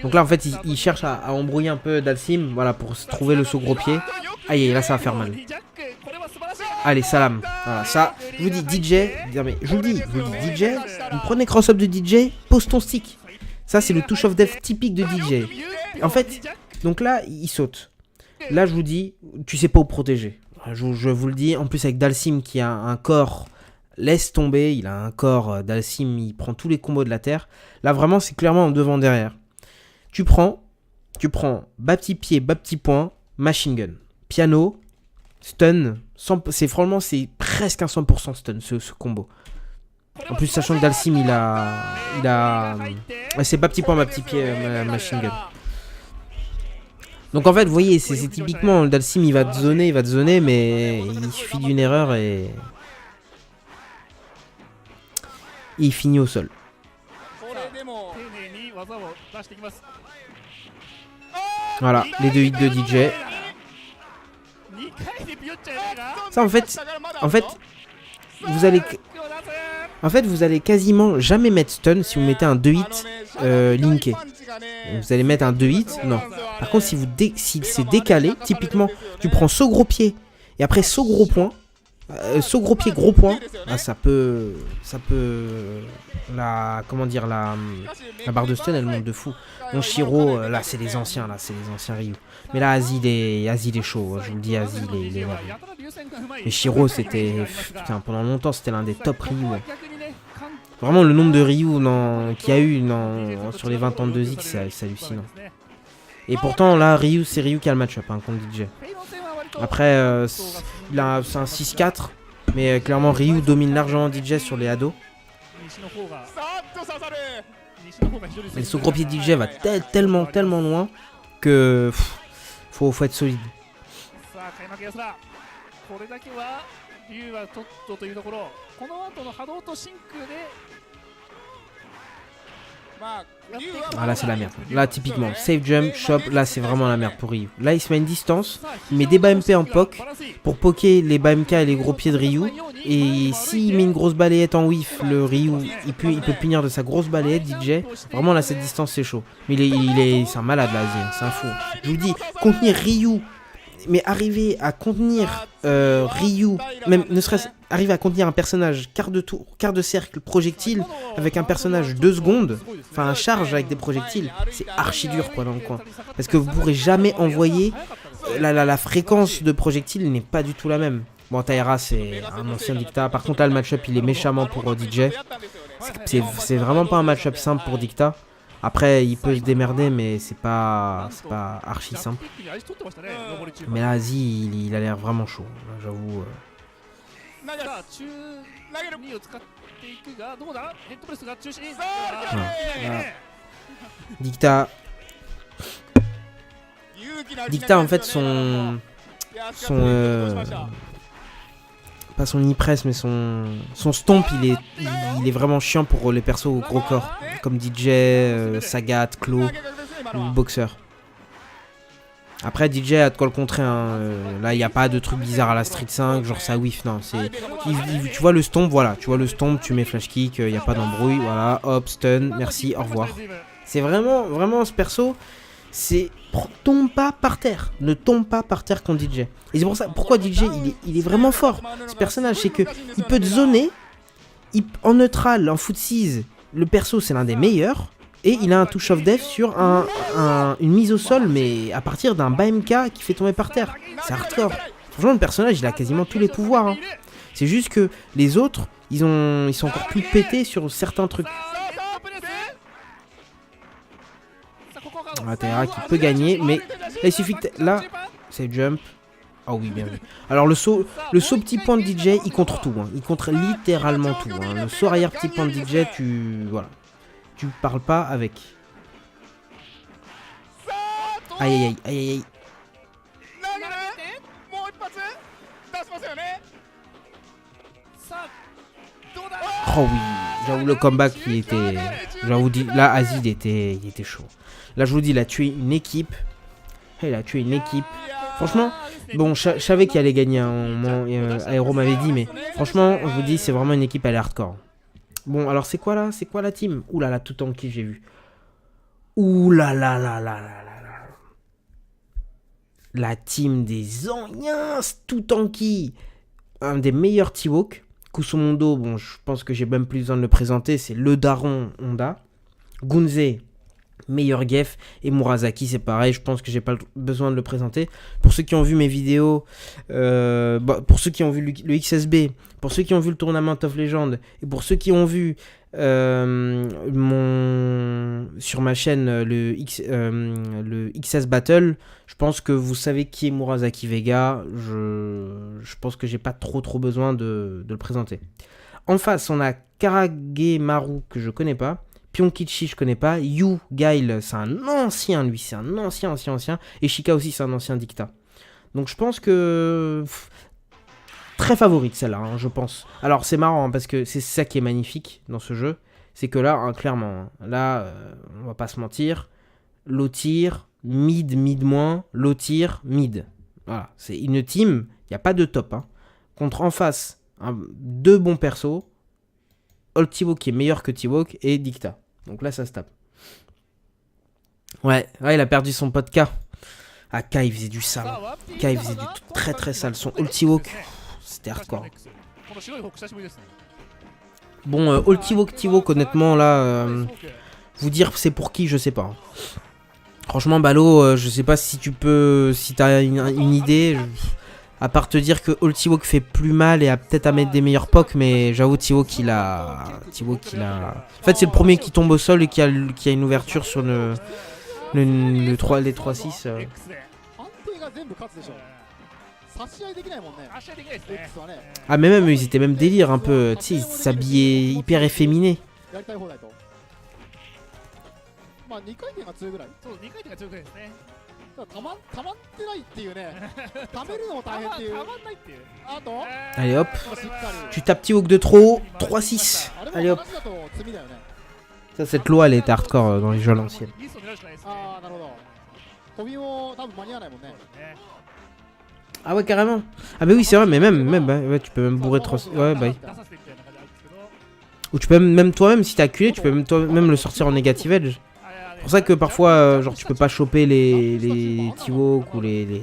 Donc là, en fait, il cherche à embrouiller un peu Dalsim, voilà, pour se trouver le saut gros pied. Aïe, là, ça va faire mal. Allez, salam. Voilà, ça, je vous dis, DJ, DJ, vous prenez cross-up de DJ, pose ton stick. Ça, c'est le touch of death typique de DJ. En fait, donc là, il saute. Là, je vous dis, tu sais pas où protéger. Je vous le dis, en plus avec Dalsim qui a un corps, laisse tomber, il a un corps, Dalsim, il prend tous les combos de la terre. Là, vraiment, c'est clairement en devant-derrière. Tu prends bas petit pied, bas petit point, machine gun. Piano, stun, c'est presque un 100% stun, ce combo. En plus, sachant que Dalsim, il a c'est bas petit point, bas petit pied, machine gun. Donc en fait, vous voyez, c'est typiquement, Dalsim, il va te zoner, mais il suffit d'une erreur et il finit au sol. Voilà, les deux hits de DJ. Ça, en fait, vous allez quasiment jamais mettre stun si vous mettez un 2 hits linké. Vous allez mettre un 2 hits, non. Par contre, si c'est décalé, typiquement, tu prends saut gros pied et après saut gros point, saut gros pied gros point, ah, ça peut, la barre de stun, elle monte de fou. Mon Shiro, là, c'est les anciens Ryu. Mais là, Asie, il est chaud. Je vous le dis, Asie, il est nerveux. Mais Shiro, c'était, putain, pendant longtemps, c'était l'un des top Ryu. Vraiment, le nombre de Ryu qu'il y a eu sur les 20 ans de 2X, c'est hallucinant. Et pourtant, là, c'est Ryu qui a le match-up contre DJ. Après, c'est un 6-4. Mais clairement, Ryu domine largement DJ sur les ados. Mais le saut gros pied de DJ va tellement loin que faut être solide. Ah là c'est la merde. Là typiquement, save jump, shop, là c'est vraiment la merde pour Ryu. Là il se met une distance, il met des bas MP en poke pour poker les bas MK et les gros pieds de Ryu. Et s'il met une grosse balayette en whiff, le Ryu il peut punir de sa grosse balayette DJ. Vraiment là cette distance c'est chaud. Mais c'est un malade là, c'est un fou. Je vous dis, contenir Ryu, mais arriver à contenir Ryu, même ne serait-ce arriver à contenir un personnage quart de cercle projectile avec un personnage 2 secondes, enfin un charge avec des projectiles, c'est archi dur quoi dans le coin. Parce que vous pourrez jamais envoyer, la fréquence de projectiles n'est pas du tout la même. Bon, Taira c'est un ancien Dicta, par contre là le match-up il est méchamment pour DJ. C'est vraiment pas un match-up simple pour Dicta. Après, il peut se démerder, mais c'est pas archi simple. Mais là, Asie, il a l'air vraiment chaud, j'avoue. Voilà. Dicta, en fait, pas son e-press, mais son stomp, il est vraiment chiant pour les persos au gros corps. Comme DJ, Sagat, Claw ou Boxer. Après, DJ a de quoi le contrer. Hein. Là, il n'y a pas de truc bizarre à la Street 5, genre ça whiff. Non, c'est. Tu vois le stomp, voilà. Tu vois le stomp, tu mets flash kick, il n'y a pas d'embrouille. Voilà, hop, stun, merci, au revoir. C'est vraiment ce perso. C'est. Tombe pas par terre. Ne tombe pas par terre contre DJ. Et c'est pour ça. Pourquoi DJ il est vraiment fort. Ce personnage, c'est que il peut te zoner. En neutral, en foot 6, le perso, c'est l'un des meilleurs. Et il a un touch of death sur une mise au sol, mais à partir d'un BMK qui fait tomber par terre. C'est hardcore. Franchement, le personnage, il a quasiment tous les pouvoirs. Hein. C'est juste que les autres, ils sont encore plus pétés sur certains trucs. Ah, Taira qui peut gagner, mais là, il suffit que... Là, c'est jump. Ah oui, bien vu. Alors, le saut petit point de DJ, il contre tout. Hein. Il contre littéralement tout. Hein. Le saut arrière petit point de DJ, Voilà. Tu parles pas avec. Aïe aïe aïe aïe aïe. Oh oui, j'avoue le comeback qui était. J'avoue là Azid il était chaud. Là je vous dis, il a tué une équipe. Il a tué une équipe. Franchement, bon, je savais qu'il allait gagner. Aero m'avait dit, mais franchement, je vous dis, c'est vraiment une équipe, elle est hardcore. Bon, alors c'est quoi là? C'est quoi la team? Ouh là là, tout en qui j'ai vu. Ouh là là là là là là là. La team des Oniens, tout en qui. Un des meilleurs T-Walk. Kusumondo, bon, je pense que j'ai même plus besoin de le présenter. C'est le daron Honda. Gunze, meilleur Gef. Et Murasaki, c'est pareil. Je pense que j'ai pas besoin de le présenter. Pour ceux qui ont vu mes vidéos, pour ceux qui ont vu le XSB, pour ceux qui ont vu le Tournament of Legend, et pour ceux qui ont vu sur ma chaîne le XS Battle, je pense que vous savez qui est Murasaki Vega. Je pense que j'ai pas trop besoin de le présenter. En face, on a Karagemaru que je connais pas. Pionkichi, je connais pas. Yu Gail, c'est un ancien, lui. C'est un ancien. Et Shika aussi, c'est un ancien Dicta. Donc je pense que... Très favorite celle-là, hein, je pense. Alors c'est marrant, hein, parce que c'est ça qui est magnifique dans ce jeu. C'est que là, hein, clairement, là, on va pas se mentir. Low tier, mid moins, low tier, mid. Voilà, c'est une team, il n'y a pas de top. Hein. Contre en face, deux bons persos. Old T-Walk qui est meilleur que T-Walk et Dicta. Donc là, ça se tape. Ouais, il a perdu son pote K. Ah, K, il faisait du sale. K, il faisait du très sale. Son Old T-Walk, c'était hardcore. Bon, Old T-Walk, honnêtement, là, vous dire c'est pour qui, je sais pas. Franchement, Balo, je sais pas si tu peux, si t'as une idée. À part te dire que Old T-Walk fait plus mal et a peut-être à mettre des meilleurs pocs, mais j'avoue T-Walk il a... En fait c'est le premier qui tombe au sol et qui a une ouverture sur les 3-6. Ah mais même ils étaient même délire un peu, tu sais, ils s'habillaient hyper efféminés. Allez hop, tu tapes T-Walk de trop, 3-6. Allez hop. Ça, cette loi elle était hardcore dans les jeux à l'ancienne. Ah ouais carrément. Ah bah oui c'est vrai, mais même ouais, tu peux même bourrer trop. Ouais bah. Ou tu peux même toi-même si t'as acculé, tu peux même toi-même le sortir en negative edge. C'est pour ça que parfois, genre, tu peux pas choper les T-Walk ou les...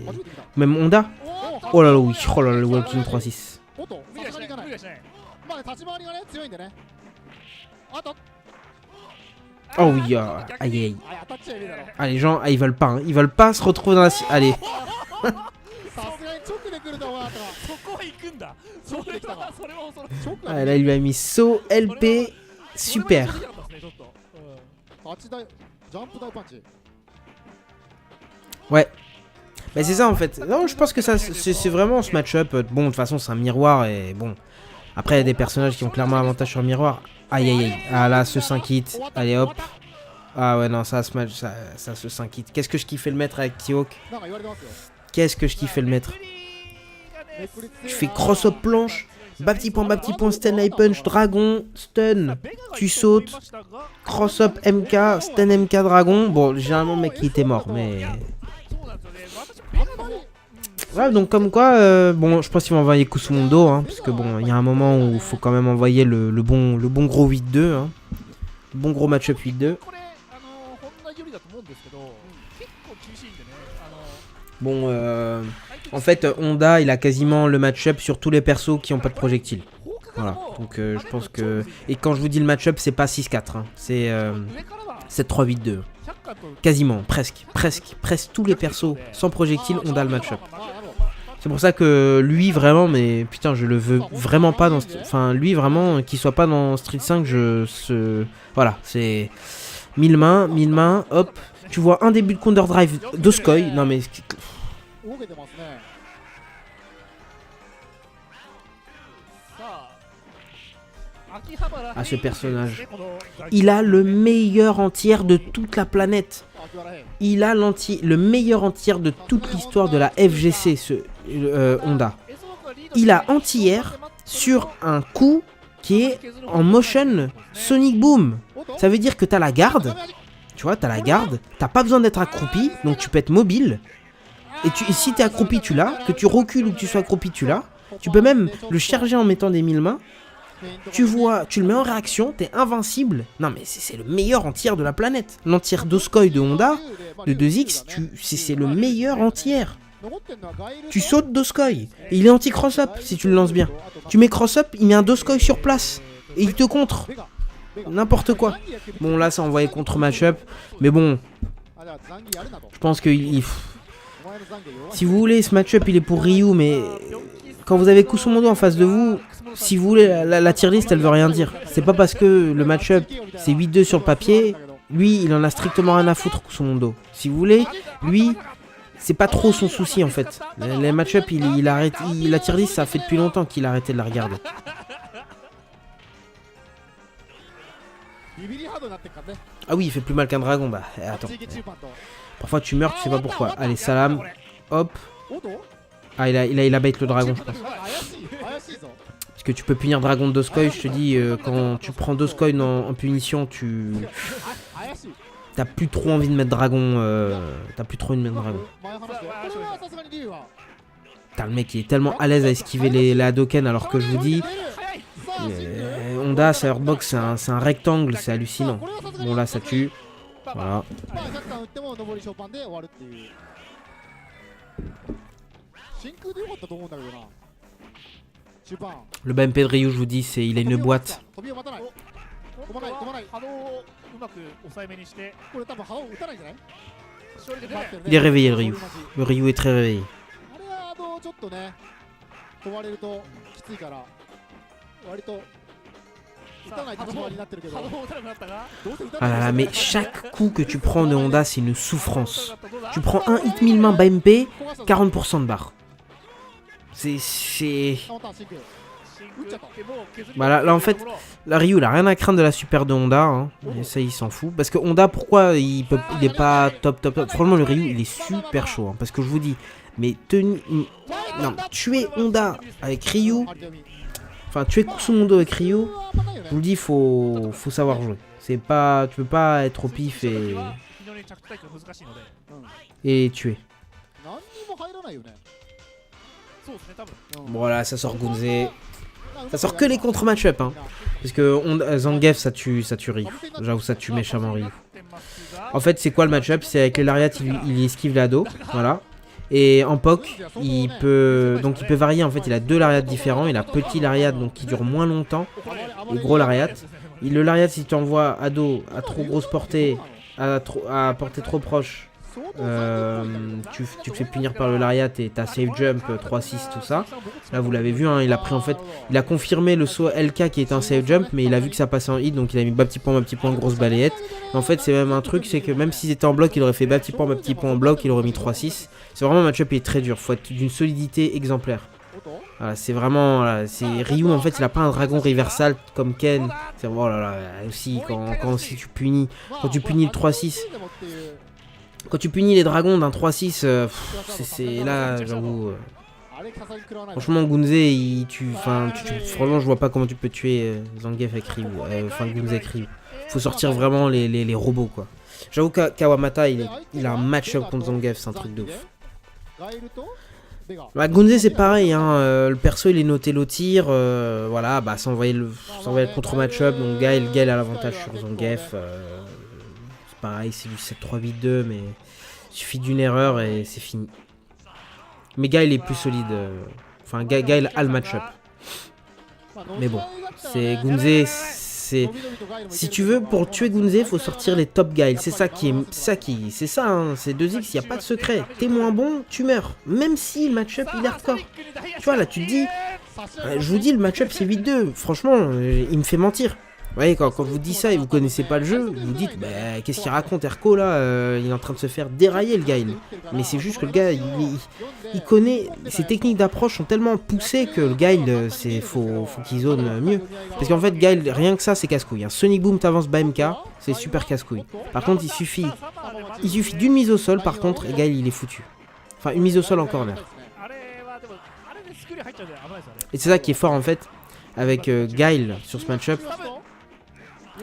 Même Honda. Oh là là, oui. Oh là là, le Walking 3-6. Oh oui, aïe. Ah, les gens, ils veulent pas. Hein. Ils veulent pas se retrouver dans la... Allez. Ah, là, il lui a mis saut, LP. Super. Ouais. Bah c'est ça en fait. Non, je pense que ça c'est vraiment ce match-up. Bon, de toute façon, c'est un miroir et bon. Après, il y a des personnages qui ont clairement avantage sur le miroir. Aïe. Ah là, ce 5 hits. Allez hop. Ah ouais, non, ça ce match, ça ce 5 hits. Qu'est-ce que je kiffais le mettre avec T-Walk. Qu'est-ce que je kiffais le mettre. Je fais cross-up planche. bas petit point, stun high punch, dragon, stun, tu sautes, cross up MK, stun MK dragon. Bon, généralement le mec il était mort, mais... Ouais, donc comme quoi, bon, je pense qu'ils vont envoyer Kusumondo, hein, parce que bon, il y a un moment où il faut quand même envoyer le bon gros 8-2, hein, le bon gros match-up 8-2. Bon, en fait, Honda, il a quasiment le match-up sur tous les persos qui n'ont pas de projectiles. Voilà, donc je pense que... Et quand je vous dis le match-up, c'est pas 6-4, hein, c'est 7-3-8-2. Quasiment, presque tous les persos sans projectiles, Honda le match-up. C'est pour ça que lui, vraiment, mais putain, je le veux vraiment pas dans... Enfin, lui, vraiment, qu'il soit pas dans Street 5, Voilà, c'est... 1000 mains, hop. Tu vois un début de counter drive d'Oskoi. Non mais... Ah, ce personnage. Il a le meilleur entier de toute la planète. Il a le meilleur entier de toute l'histoire de la FGC, Honda. Il a anti-air sur un coup qui est en motion Sonic Boom. Ça veut dire que t'as la garde. Tu vois, t'as la garde. T'as pas besoin d'être accroupi, donc tu peux être mobile. Et si t'es accroupi, tu l'as. Que tu recules ou que tu sois accroupi, tu l'as. Tu peux même le charger en mettant des 1000 mains. Tu vois, tu le mets en réaction, t'es invincible. Non mais c'est le meilleur entier de la planète. L'entier d'Oskoi de Honda, de 2X, c'est le meilleur entier. Tu sautes d'Oskoi. Et il est anti-cross-up si tu le lances bien. Tu mets cross-up, il met un d'Oskoi sur place. Et il te contre. N'importe quoi. Bon là ça envoyé contre match-up. Mais bon, je pense que si vous voulez, ce match-up il est pour Ryu. Mais quand vous avez Kusumondo en face de vous, si vous voulez, la tier list elle veut rien dire. C'est pas parce que le match-up c'est 8-2 sur le papier. Lui il en a strictement rien à foutre, Kusumondo. Si vous voulez, lui c'est pas trop son souci en fait. Les match-up il arrête, la tier list ça fait depuis longtemps qu'il a arrêté de la regarder. Ah oui, il fait plus mal qu'un dragon. Bah attends. Parfois tu meurs, tu sais pas pourquoi. Allez, salam. Hop. Ah, il a bait le dragon, je pense. Parce que tu peux punir dragon de Doskoi. Je te dis, quand tu prends Doskoi en punition, t'as plus trop envie de mettre dragon. Putain, le mec il est tellement à l'aise à esquiver les Hadoken, alors que je vous dis. Honda, sa airbox, c'est un rectangle, c'est hallucinant. Bon, là, ça tue. Voilà. Le BMP de Ryu, je vous dis, il a une boîte. Il est réveillé, le Ryu. Le Ryu est très réveillé. Ah là là, mais chaque coup que tu prends de Honda, c'est une souffrance. Tu prends un hit 1000 mains BMP, 40% de barre. C'est... Bah là en fait, la Ryu il a rien à craindre de la super de Honda, hein. Et ça il s'en fout. Parce que Honda, pourquoi il est pas top. Franchement le Ryu il est super chaud, hein. Parce que je vous dis, mais non, tuer Honda avec Ryu... Enfin, tuer Kusumondo avec Ryu, je vous le dis, faut savoir jouer. C'est pas, tu peux pas être au pif et tuer. Bon voilà, ça sort Gunze. Ça sort que les contre-match-up, hein. Parce que Zangief ça tue Ryu. J'avoue, ça tue méchamment Ryu. En fait, c'est quoi le match-up? C'est avec le lariat, il esquive l'ado. Voilà. Et en POC, il peut varier. En fait, il a deux lariats différents. Il a petit lariat donc qui dure moins longtemps et gros lariat. Le lariat, si tu envoies ado à trop grosse portée, à portée trop proche, tu te fais punir par le lariat et t'as save jump 3-6 tout ça. Là vous l'avez vu, hein, il a pris en fait, il a confirmé le saut LK qui était un save jump, mais il a vu que ça passait en hit, donc il a mis bas petit point, grosse balayette. Et en fait c'est même un truc, c'est que même s'ils étaient en bloc, il aurait fait bas petit point en bloc, il aurait mis 3-6. C'est vraiment un match-up, il est très dur, faut être d'une solidité exemplaire. Voilà, c'est vraiment, voilà, c'est Ryu en fait, il a pas un dragon reversal comme Ken. C'est oh là là, aussi quand tu punis le 3-6. Quand tu punis les dragons d'un 3-6, c'est là, j'avoue. Franchement, Gunze, franchement, je vois pas comment tu peux tuer Zangief avec Ryu. Enfin, Gunze avec Ryu. Faut sortir vraiment les robots, quoi. J'avoue que Kawamata, il a un match-up contre Zangief, c'est un truc de ouf. Bah, Gunze, c'est pareil, hein, le perso, il est noté low tier. Voilà, bah, ça envoyait le contre match-up. Donc, Gaël a l'avantage sur Zangief. C'est pareil, c'est du 7-3-8-2, mais il suffit d'une erreur et c'est fini. Mais Gaël est plus solide. Enfin, Gaël a le match-up. Mais bon, c'est Gunze, c'est... Si tu veux, pour tuer Gunze, faut sortir les top Gaël. C'est ça, hein, c'est 2x, y a pas de secret. T'es moins bon, tu meurs. Même si le match-up, il est hardcore. Tu vois, là, tu te dis... je vous dis, le match-up, c'est 8-2. Franchement, il me fait mentir. Vous voyez, quand je vous dis ça et vous connaissez pas le jeu, vous vous dites, bah, qu'est-ce qu'il raconte Erko là, il est en train de se faire dérailler le Gaël. Mais c'est juste que le gars, il connaît, ses techniques d'approche sont tellement poussées que le Gaël, faut qu'il zone mieux. Parce qu'en fait, Gaël, rien que ça, c'est casse-couille. Un Sonic Boom t'avance BMK, c'est super casse-couille. Par contre, il suffit d'une mise au sol, par contre, et Gaël, il est foutu. Enfin, une mise au sol en corner. Et c'est ça qui est fort en fait, avec Gaël sur ce match-up.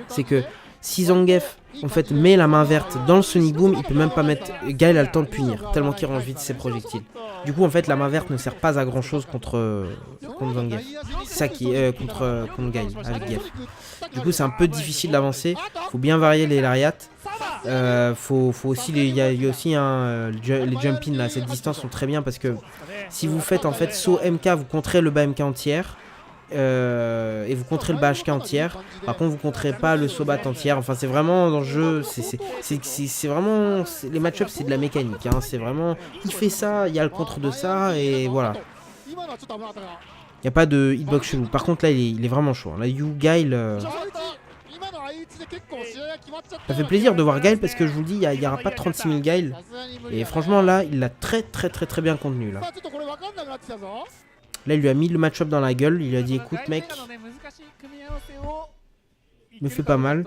C'est que si Zangief en fait met la main verte dans le Sonic Boom, il peut même pas mettre. Gaël a le temps de punir, tellement qu'il range vite ses projectiles. Du coup en fait la main verte ne sert pas à grand chose contre Zangief. C'est ça qui contre Gaël avec Gief. Du coup c'est un peu difficile d'avancer. Faut bien varier les lariats. Faut aussi il y a aussi les jump in là, à cette distance sont très bien parce que si vous faites en fait saut MK, vous contrez le bas MK entière. Et vous contrez le BHK entière. Par contre vous contrez pas le Sobat entière. Enfin c'est vraiment dans le jeu, c'est vraiment les match-ups, c'est de la mécanique hein. C'est vraiment il fait ça, il y a le contre de ça et voilà. Il n'y a pas de hitbox chelou. Par contre là il est vraiment chaud. Là Yu Gaël ça fait plaisir de voir Gaël parce que je vous le dis, il n'y aura pas de 36 000 Gaël. Et franchement là il l'a très bien contenu là. Là, il lui a mis le match-up dans la gueule. Il lui a dit, écoute, mec, me fais pas mal.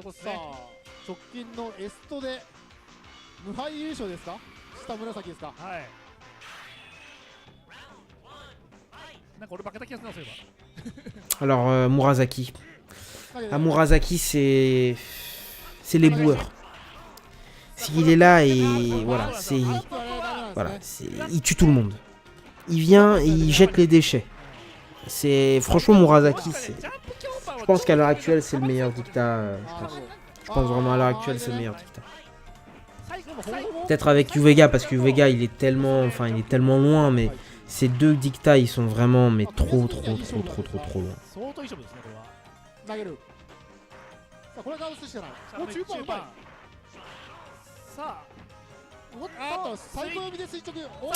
Alors, Murasaki. Murasaki, c'est les boueurs. S'il est là et voilà, il tue tout le monde. Il vient et il jette les déchets. C'est franchement Murasaki. Je pense qu'à l'heure actuelle c'est le meilleur dictat. Je pense vraiment à l'heure actuelle c'est le meilleur dictat. Peut-être avec Uvega parce que Uvega il est tellement loin, mais ces deux dictats ils sont vraiment trop loin.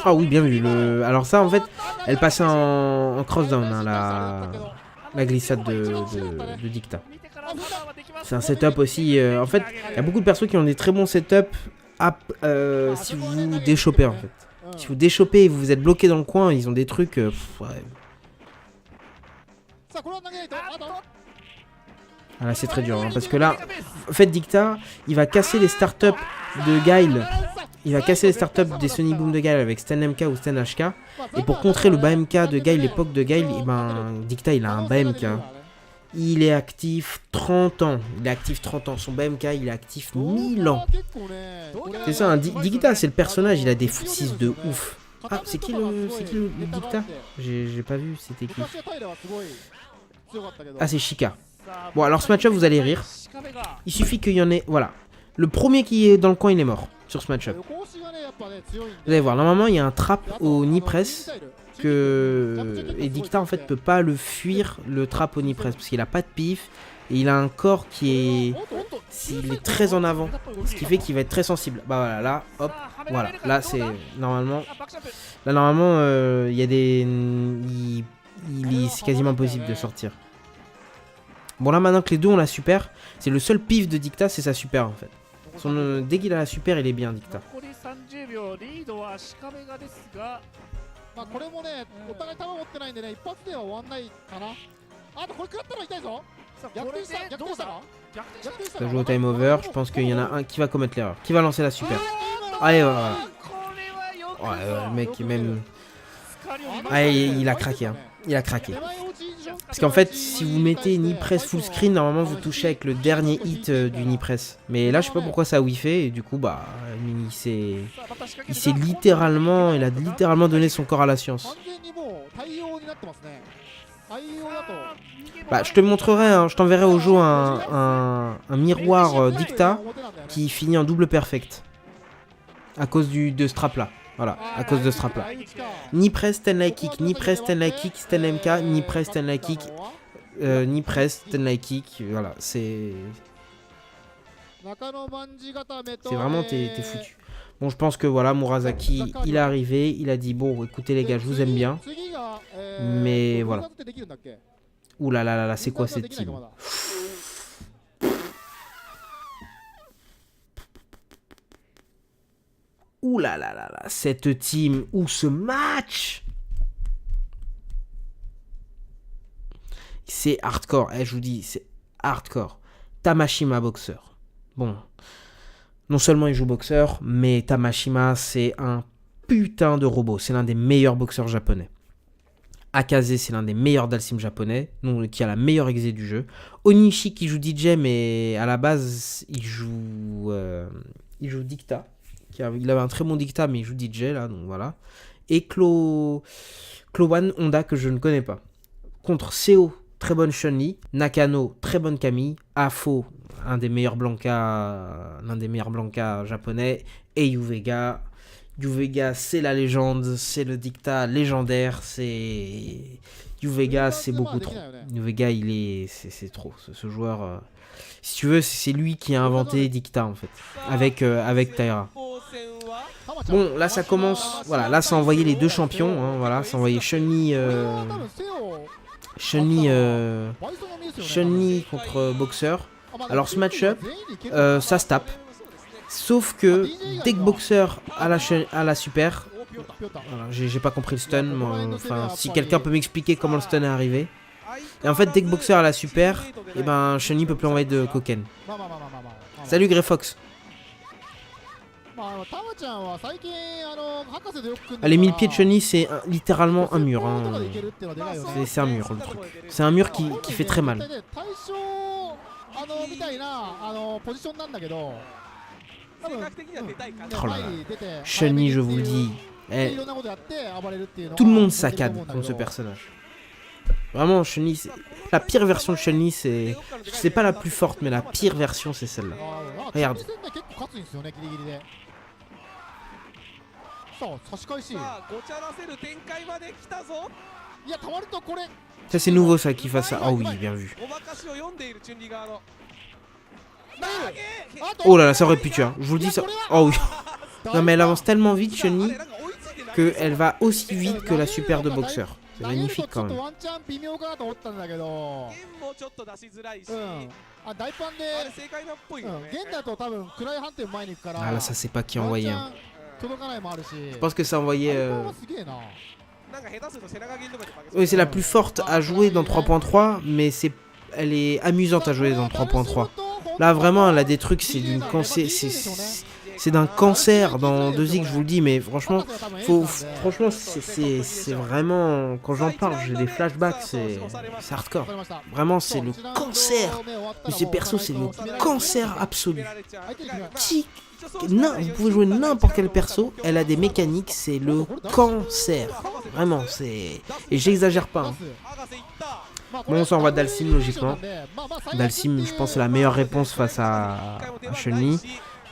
Ah oui, bien vu. Alors ça, en fait, elle passait en cross-down, hein, la glissade de Dicta. C'est un setup aussi. En fait, il y a beaucoup de persos qui ont des très bons setups si vous déchopez, en fait. Si vous déchopez et vous êtes bloqué dans le coin, ils ont des trucs... ouais. Ah là, c'est très dur, hein, parce que là, en fait, Dicta, il va casser les startups de Gaël. Il va casser les startups des Sonic Boom de Gaël avec Stan MK ou Stan HK. Et pour contrer le bas MK de Gaël, l'époque de Gaël, et ben, Dicta, il a un bas MK. Il est actif 30 ans. Son bas MK, il est actif 1000 ans. C'est ça, hein, Dicta, c'est le personnage, il a des footsies de ouf. Ah, c'est qui le Dicta? J'ai pas vu, c'était qui? Ah, c'est Shika. Bon, alors ce match-up, vous allez rire. Il suffit qu'il y en ait... Voilà. Le premier qui est dans le coin, il est mort sur ce match-up. Vous allez voir, normalement, il y a un trap au knee press et Dicta, en fait, peut pas le fuir, le trap au knee press, parce qu'il a pas de pif et il a un corps qui est... Il est très en avant, ce qui fait qu'il va être très sensible. Bah voilà, là, hop, voilà. Là, c'est... Normalement... Là, normalement, il y a des... C'est quasiment impossible de sortir. Bon là maintenant que les deux ont la super, c'est le seul pif de Dicta, c'est sa super en fait. Dès qu'il a la super, il est bien Dicta. Ça joue au time over, je pense qu'il y en a un qui va commettre l'erreur. Qui va lancer la super? Allez voilà. Ouais, le mec même... Ah, il a craqué, hein. Il a craqué. Parce qu'en fait, si vous mettez knee press full screen, normalement vous touchez avec le dernier hit du knee press. Mais là, je sais pas pourquoi ça a whiffé, et du coup, bah, il s'est littéralement, il a littéralement donné son corps à la science. Bah, je te montrerai, hein, je t'enverrai au jeu un miroir Dicta qui finit en double perfect. À cause de ce trap là. Voilà, à cause de ce trap là. Knee press, Stanley kick, knee press, Stanley kick, Stanley MK, knee press, Stanley kick, knee press, Stanley kick. Voilà, c'est vraiment, t'es foutu. Bon, je pense que voilà, Murasaki, il est arrivé, il a dit bon, écoutez les gars, je vous aime bien, mais voilà. Ouh là là là là, c'est quoi cette team? Ouh là là là là, cette team ou ce match, c'est hardcore. Eh, je vous dis, c'est hardcore. Tamashima boxeur. Bon, non seulement il joue boxeur, mais Tamashima c'est un putain de robot. C'est l'un des meilleurs boxeurs japonais. Akaze, c'est l'un des meilleurs Dalsim japonais, qui a la meilleure exé du jeu. Onishi qui joue DJ, mais à la base il joue Dicta. Il avait un très bon Dicta, mais il joue DJ là, donc voilà. Et Klowan Honda que je ne connais pas. Contre Seo, très bonne Chun-Li. Nakano, très bonne Camille. Afo, l'un des meilleurs Blanca japonais. Et Yuvega. Yuvega, c'est la légende, c'est le Dicta légendaire, c'est... Yuvega, c'est beaucoup trop. Yuvega, c'est trop. Ce joueur, si tu veux, c'est lui qui a inventé Dicta, en fait, avec Taira. Bon, là, ça commence... Voilà, là, ça a envoyé les deux champions, hein, voilà, ça a envoyé Chun-Li contre Boxer. Alors, ce match-up, ça se tape. Sauf que dès que Boxer a la super, voilà, j'ai pas compris le stun, enfin si quelqu'un peut m'expliquer comment le stun est arrivé. Et en fait dès que Boxer a la super, et ben Chun-Li peut plus envoyer de Koken. Salut Greyfox. Les 1000 pieds de Chun-Li c'est littéralement un mur, hein. C'est un mur le truc. C'est un mur qui fait très mal. Oh là là. Chun-Li, je vous le dis, tout le monde saccade contre ce personnage. Vraiment, Chun-Li, la pire version de Chun-Li, c'est pas la plus forte, mais la pire version, c'est celle-là. Regarde. Ça, c'est nouveau, ça, qu'il fasse ça. Oh oui, bien vu. Oh là là, ça aurait pu tuer, hein. Je vous le dis ça. Oh oui. Non mais elle avance tellement vite, Chun-Li, qu'elle va aussi vite que la super de Boxer. C'est magnifique quand même. Ah là, ça c'est pas qui envoyait, hein. Je pense que ça envoyait... Oui, c'est la plus forte à jouer dans 3.3, mais elle est amusante à jouer dans 3.3. Là vraiment elle a des trucs, c'est d'un cancer dans 2X, je vous le dis, mais franchement, franchement c'est vraiment, quand j'en parle j'ai des flashbacks, c'est hardcore. Vraiment c'est le cancer. Mais ces persos c'est le cancer absolu. Vous pouvez jouer n'importe quel perso, elle a des mécaniques, c'est le cancer. Vraiment, c'est... Et j'exagère pas, hein. Bon, on s'envoie Dalsim logiquement. Dalsim, je pense, c'est la meilleure réponse face à Chun-Li.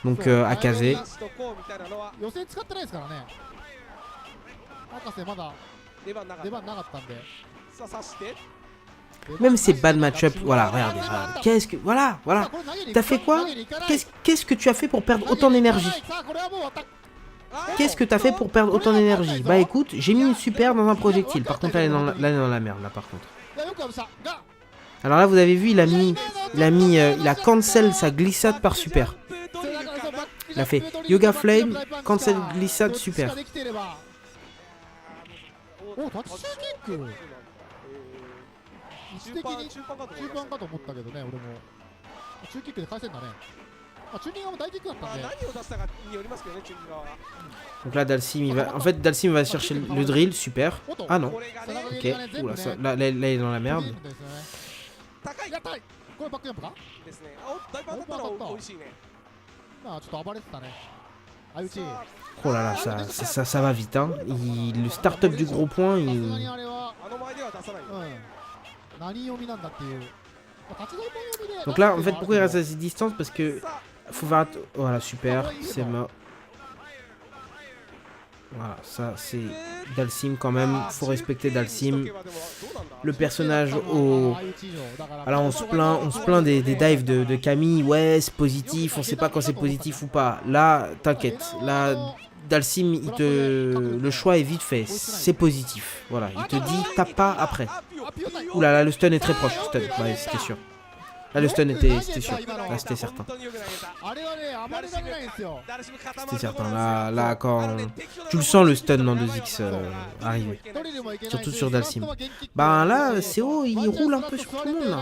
Donc Akaze. Même ces bad match-up, voilà, regardez. Qu'est-ce que... Voilà. T'as fait quoi? Qu'est-ce que tu as fait pour perdre autant d'énergie? Qu'est-ce que t'as fait pour perdre autant d'énergie? Bah écoute, j'ai mis une super dans un projectile. Par contre, elle est dans la merde, là, par contre. Alors là, vous avez vu, il a cancel sa glissade par super. Il a fait Yoga Flame, cancel glissade super. Donc là, Dalsim, il va... En fait, Dalsim va chercher le drill, super. Ah non. Ok, oula, ça... là, il est dans la merde. Oh là là, ça va vite, hein. Le start-up du gros point, Donc là, en fait, pourquoi il reste à cette distance? Parce que... Faut voir... Voilà, super, c'est mort. Voilà, ça c'est Dalsim quand même, faut respecter Dalsim. Le personnage au... Alors on se plaint des dives de Camille, ouais c'est positif, on sait pas quand c'est positif ou pas. Là, t'inquiète, là Dalsim, le choix est vite fait, c'est positif. Voilà, il te dit tape pas après. Oula là, le stun est très proche, le stun, ouais c'était sûr. Là le stun c'était sûr, là c'était certain. C'était certain, là quand... Tu le sens le stun dans 2X arriver. Surtout sur Dalsim. Bah là, CO il roule un peu sur tout le monde là.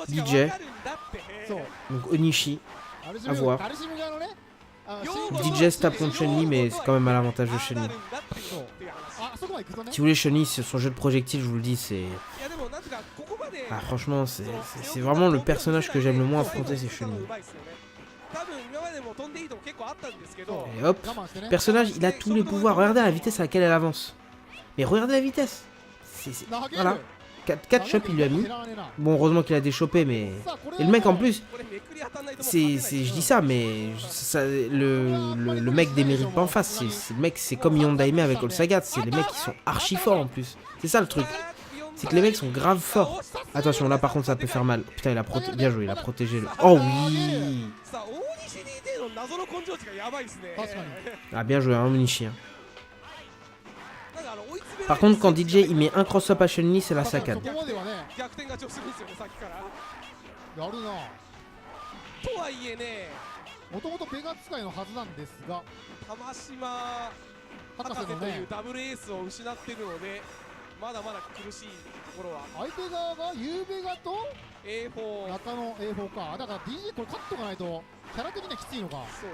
DJ. Donc Onishi. À voir. DJ se tape contre Chun-Li, mais c'est quand même à l'avantage de Chun-Li. Si vous voulez, Chun-Li, son jeu de projectiles, je vous le dis, c'est... Ah, franchement, c'est vraiment le personnage que j'aime le moins affronter, c'est Chun-Li. Et hop, personnage, il a tous les pouvoirs. Regardez la vitesse à laquelle elle avance. Mais regardez la vitesse. Voilà. 4 chops il lui a mis. Bon, heureusement qu'il a déchopé, mais... Et le mec en plus, je dis ça, mais le mec démérite pas en face. Le mec, c'est comme Yondaime avec All Sagat. C'est les mecs qui sont archi forts en plus. C'est ça le truc. C'est que les mecs sont grave forts. Attention, là par contre ça peut faire mal. Putain, il a protégé. Bien joué, il a protégé le... Oh oui. Ah, bien joué, hein, Onishi. Par contre, quand DJ il met un cross-up à Chun-Li, c'est la saccade.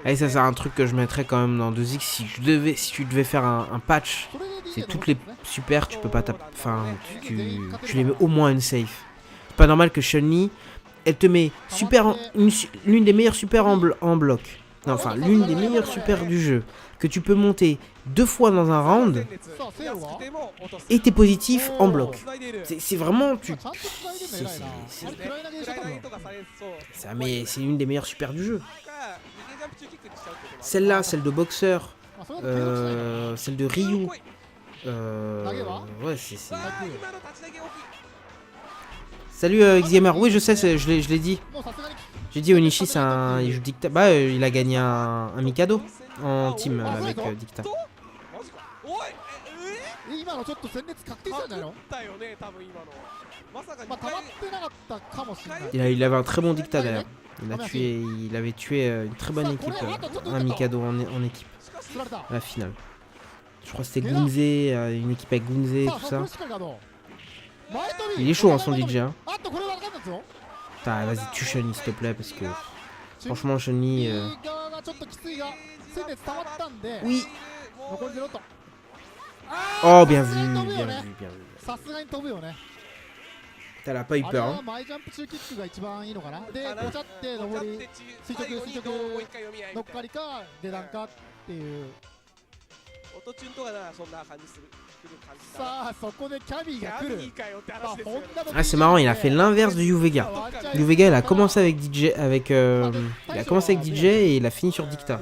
Et ça c'est un truc que je mettrais quand même dans 2X. Si tu devais faire un patch, c'est toutes les super, tu peux pas taper. Enfin, tu les mets au moins une safe. C'est pas normal que Chun-Li, elle te met l'une des meilleures super en bloc. Non, enfin, l'une des meilleures super du jeu. Que tu peux monter 2 fois dans un round. Et t'es positif en bloc. C'est vraiment... C'est une des meilleures super du jeu. Celle-là, celle de boxeur. Celle de Ryu. Ouais, c'est... Salut Xgamer. Oui, je sais, je l'ai dit. J'ai dit Onishi, il joue Dicta. Bah, il a gagné un Mikado en team avec Dicta. Il avait un très bon Dicta d'ailleurs. Il avait tué une très bonne équipe, un Mikado en équipe. À la finale. Je crois que c'était Gunze, une équipe avec Gunze et tout ça. Il est chaud hein, son DJ. Hein. Putain, vas-y, tue Chun-Li s'il te plaît, parce que franchement, Chun-Li. Oui. Oh, bien vu, bien vu, bien vu. Elle a pas eu peur. Hein. Ah, c'est marrant, il a fait l'inverse de Uvega. Uvega, il a commencé avec DJ, il a commencé avec DJ et il a fini sur Dicta.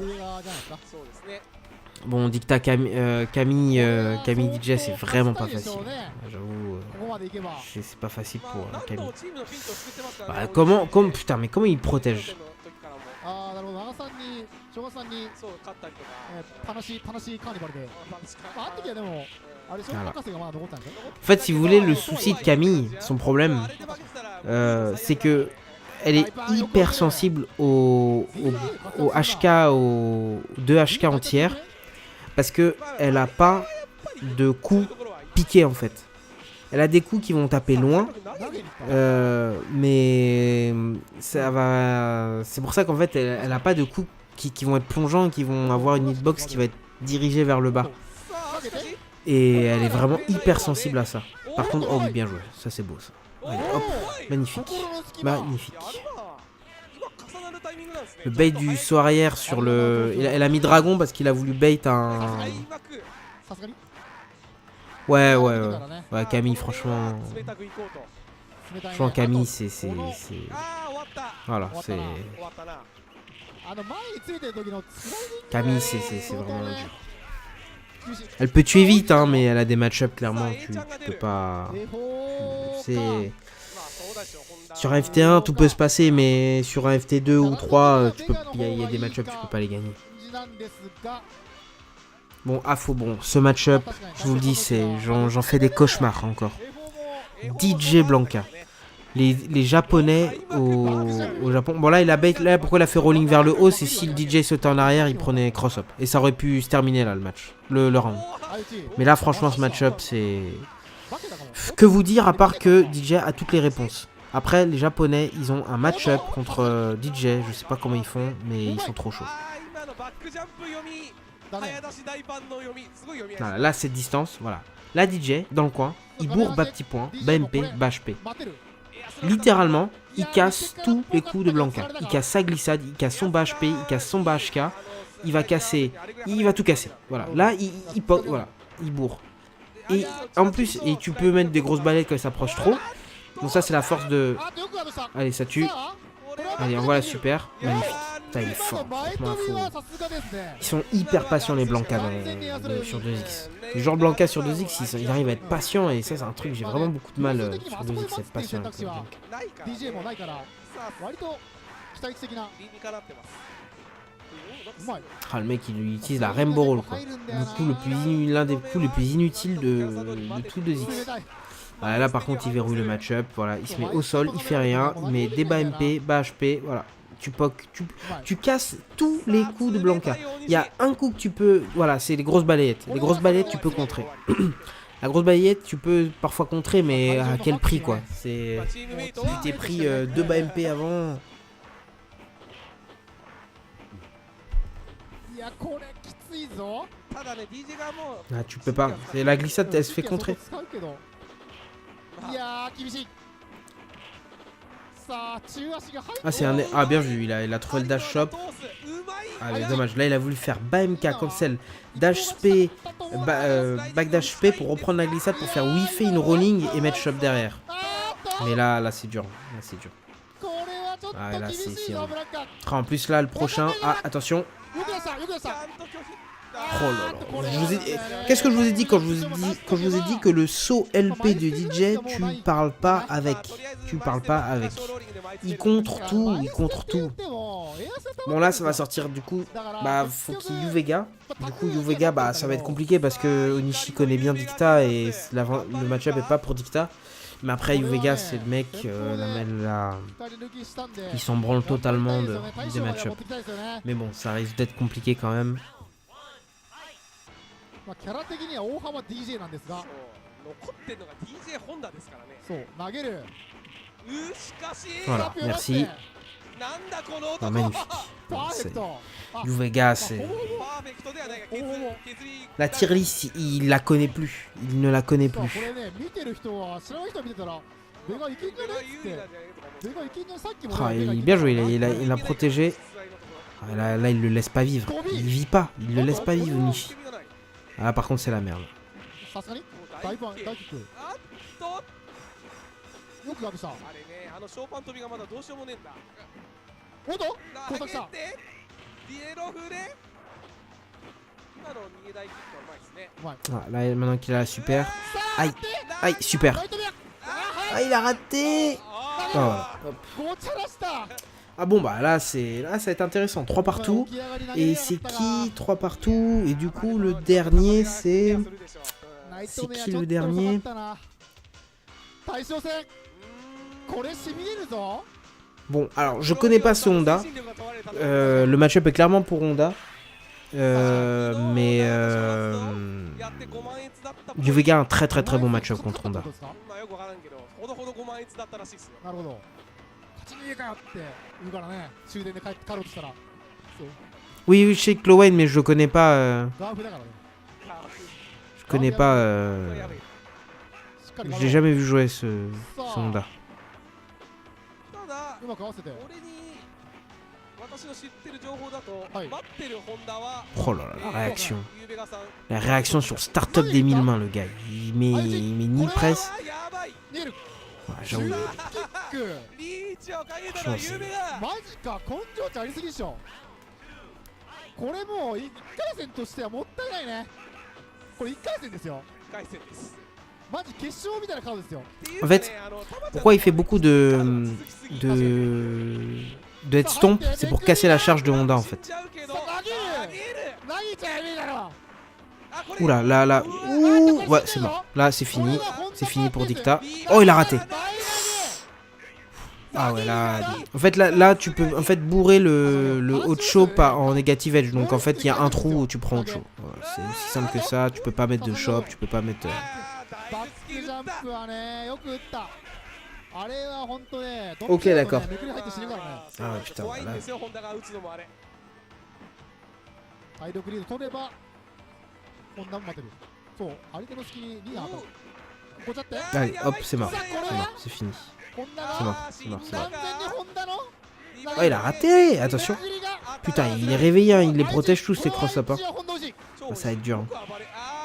Bon, Dicta Camille DJ, c'est vraiment pas facile. J'avoue, c'est pas facile pour Camille. Bah, putain, mais comment il protège? Voilà. En fait, si vous voulez, le souci de Camille, son problème, c'est que elle est hyper sensible au HK, aux 2 HK entières, parce que elle a pas de coups piqués en fait. Elle a des coups qui vont taper loin, mais ça va. C'est pour ça qu'en fait, elle a pas de coups qui vont être plongeants et qui vont avoir une hitbox qui va être dirigée vers le bas. Et elle est vraiment hyper sensible à ça. Par contre, oh oui, bien joué, ça c'est beau ça. Allez, hop, magnifique, magnifique. Le bait du saut arrière sur le. Elle a mis dragon parce qu'il a voulu bait un. Ouais, Camille, franchement. Franchement, Camille, c'est. Voilà, c'est. Camille, c'est vraiment dur. Elle peut tuer vite, hein, mais elle a des match-up, clairement, tu peux pas. C'est. Sur un FT1, tout peut se passer, mais sur un FT2 ou 3, il y a des match-up, tu peux pas les gagner. Bon, bon, ce match-up, je vous le dis, j'en fais des cauchemars encore. DJ Blanka. Les Japonais au Japon. Bon, là, il a bait. Là, pourquoi il a fait rolling vers le haut? C'est si le DJ sautait en arrière, il prenait cross-up. Et ça aurait pu se terminer là, le match. Le round. Mais là, franchement, ce match-up, c'est. Que vous dire à part que DJ a toutes les réponses. Après, les Japonais, ils ont un match-up contre DJ. Je sais pas comment ils font, mais ils sont trop chauds. Voilà, là, cette distance, voilà. Là, DJ, dans le coin, il bourre bas petit point, bas MP, bas HP. Littéralement, il casse tous les coups de Blanka. Il casse sa glissade, il casse son bas HP, il casse son bas HK. Il va casser, il va tout casser. Voilà, là, voilà, il bourre. Et en plus, et tu peux mettre des grosses balettes quand il s'approche trop. Donc ça, c'est la force de... Allez, ça tue. Allez, on voit la super. Magnifique. Putain, il est fort. Ils sont hyper patients, les Blanka sur 2X. Les joueurs Blanka sur 2X, ils arrivent à être patients. Et ça, c'est un truc, j'ai vraiment beaucoup de mal sur 2X, être patient avec les Blanka. Ah, le mec, il utilise la Rainbow Roll, quoi. L'un des coups les plus inutiles de tout 2X. Voilà, là, par contre, il verrouille le match-up. Voilà, il se met au sol, il fait rien. Il met des bas MP, bas HP. Voilà. Tu casses tous les coups de Blanka. Il y a un coup que tu peux... Voilà, c'est les grosses balayettes. Les grosses balayettes, tu peux contrer. La grosse balayette, tu peux parfois contrer, mais à quel prix, quoi. Tu t'es pris 2 bas MP avant. Ah, tu peux pas. La glissade, elle se fait contrer. Ah, c'est un... Ah, bien vu, il a trouvé le dash shop. Ah, mais dommage. Là, il a voulu faire bas MK, cancel, dash SP, back dash SP pour reprendre la glissade pour faire whiffer une rolling et mettre shop derrière. Mais là, c'est dur. Là, c'est dur. Ah, là, c'est... En plus, là, le prochain... Ah, attention. Oh là là. Qu'est-ce que je vous ai dit quand je vous ai dit que le saut LP de DJ, tu parles pas avec. Il contre tout, Bon, là, ça va sortir du coup. Bah, faut qu'il y ait Yuvega. Du coup, Yuvega, bah, ça va être compliqué parce que Onishi connaît bien Dicta et le match-up est pas pour Dicta. Mais après, Yuvega, c'est le mec, il s'en branle totalement des match-up. Mais bon, ça risque d'être compliqué quand même. Voilà, merci. Oh, magnifique. Yuvega, c'est... La tier list, il la connaît plus. Il ne la connaît plus. Oh, bien joué, il l'a protégé. Ah, là, il le laisse pas vivre. Il vit pas. Il le laisse pas vivre, Nishi. Ah, là, par contre, c'est la merde. Ah, là, maintenant qu'il a la super. Aïe, aïe, super. Ah, il a raté. Oh, ah bon, bah là, ça va être intéressant. 3 partout. Et c'est qui 3 partout? Et du coup, le dernier, c'est... C'est qui le dernier? Bon, alors, je connais pas ce Honda. Le match-up est clairement pour Honda. mais du Vega un très très très bon match-up contre Honda. まあよくわからんけどほどほど5万円だったらしいっすよ。なるほど。勝ち逃げかよって言うからね、終電で帰ろうとしたら。そう。 Oui, oui, je sais Clowen, mais je le connais pas. ガーフだからね。 Je connais pas. やべえ。しっかり Je l'ai jamais vu jouer ce Honda. ただうまく合わせて。俺に私の知ってる情報だと、はい待ってるホンダは Oh là là, la réaction. ゆうべがさん La réaction sur Startup des 1000 mains, le gars. Il met ni presse. これはやばい。見える。 Ouais, シュー j'avoue. キック。リーチをかけたのはゆうべが。マジか、根性値ありすぎっしょ。これもう1回戦としてはもったいないね。これ1回戦ですよ。回戦です。マジ決勝みたいな顔ですよ。 En fait, pourquoi il fait beaucoup de headstomp, c'est pour casser la charge de Honda en fait. 投げちゃえねえだろ。 Oula, là. Ouh, ouais, c'est bon. Là, c'est fini. C'est fini pour Dicta. Oh, il a raté. Ah ouais, là. En fait, là tu peux en fait bourrer le Ocho en negative edge. Donc en fait, il y a un trou où tu prends Ocho. Voilà, c'est aussi simple que ça. Tu peux pas mettre de shop, tu peux pas mettre. バックジャンプはね、よく打った。あれは本当ね、 Ok, d'accord. めくり入って死ぬからね。 Ah ouais, putain, 怖いん là. ですよホンダが打つのもあれ。体力リード取れば、こんなも待てる。そう、相手の隙にリーダー当たる。こっちゃって。 Allez, hop, c'est mort. C'est mort, c'est fini. ホンダ C'est が mort, c'est mort, c'est 完 mort. 全にホンダの Oh, il a raté. Attention. めくりが Putain, il est réveillé, hein, il les protège tous ces cross-up. Hein. ホンダ推し。 Ça va être dur. Hein.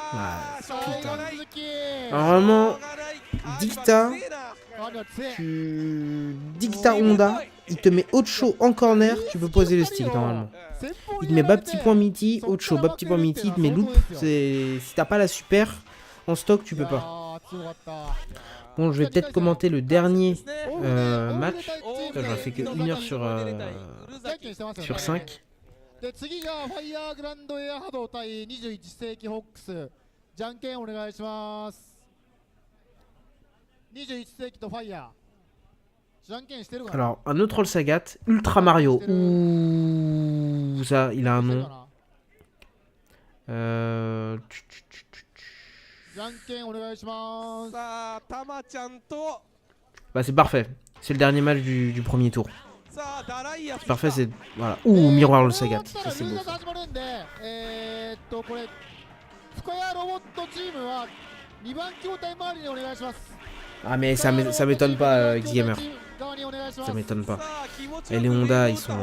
あーしょうがない。 続き。 Normalement, Dicta, あれは強い。 Dicta Honda, il te met Ocho en corner, tu peux poser le stick normalement. Il te met bas petit point miti, Ocho, bas petit point miti, il te met loop. Si t'as pas la super, en stock tu peux pas. あー強かった。 Bon, je vais peut-être commenter le dernier オ match. J'en ai fait que 1 heure sur 5. で次がファイヤーグランドエア波動対21世紀ホックス。じゃんけんお願いします。21世紀とファイヤー。じゃんけんしてるかな。 Alors, un autre All Sagat, Ultra Mario. Ouh, ça, il a un nom. じゃんけんお願いします。さあたまちゃんと Bah, c'est parfait. C'est le dernier match du premier tour. さあダライア C'est parfait, c'est. Voilà. Ouh, Miroir All Sagat. Ça, c'est 終 beau. わったら始まるんで、これ、スクエアロボットチームは2番筐体周りにお願いします。 Ah, mais ça m'étonne pas, X-Gamer. Ça m'étonne pas. Et les Honda, ils sont.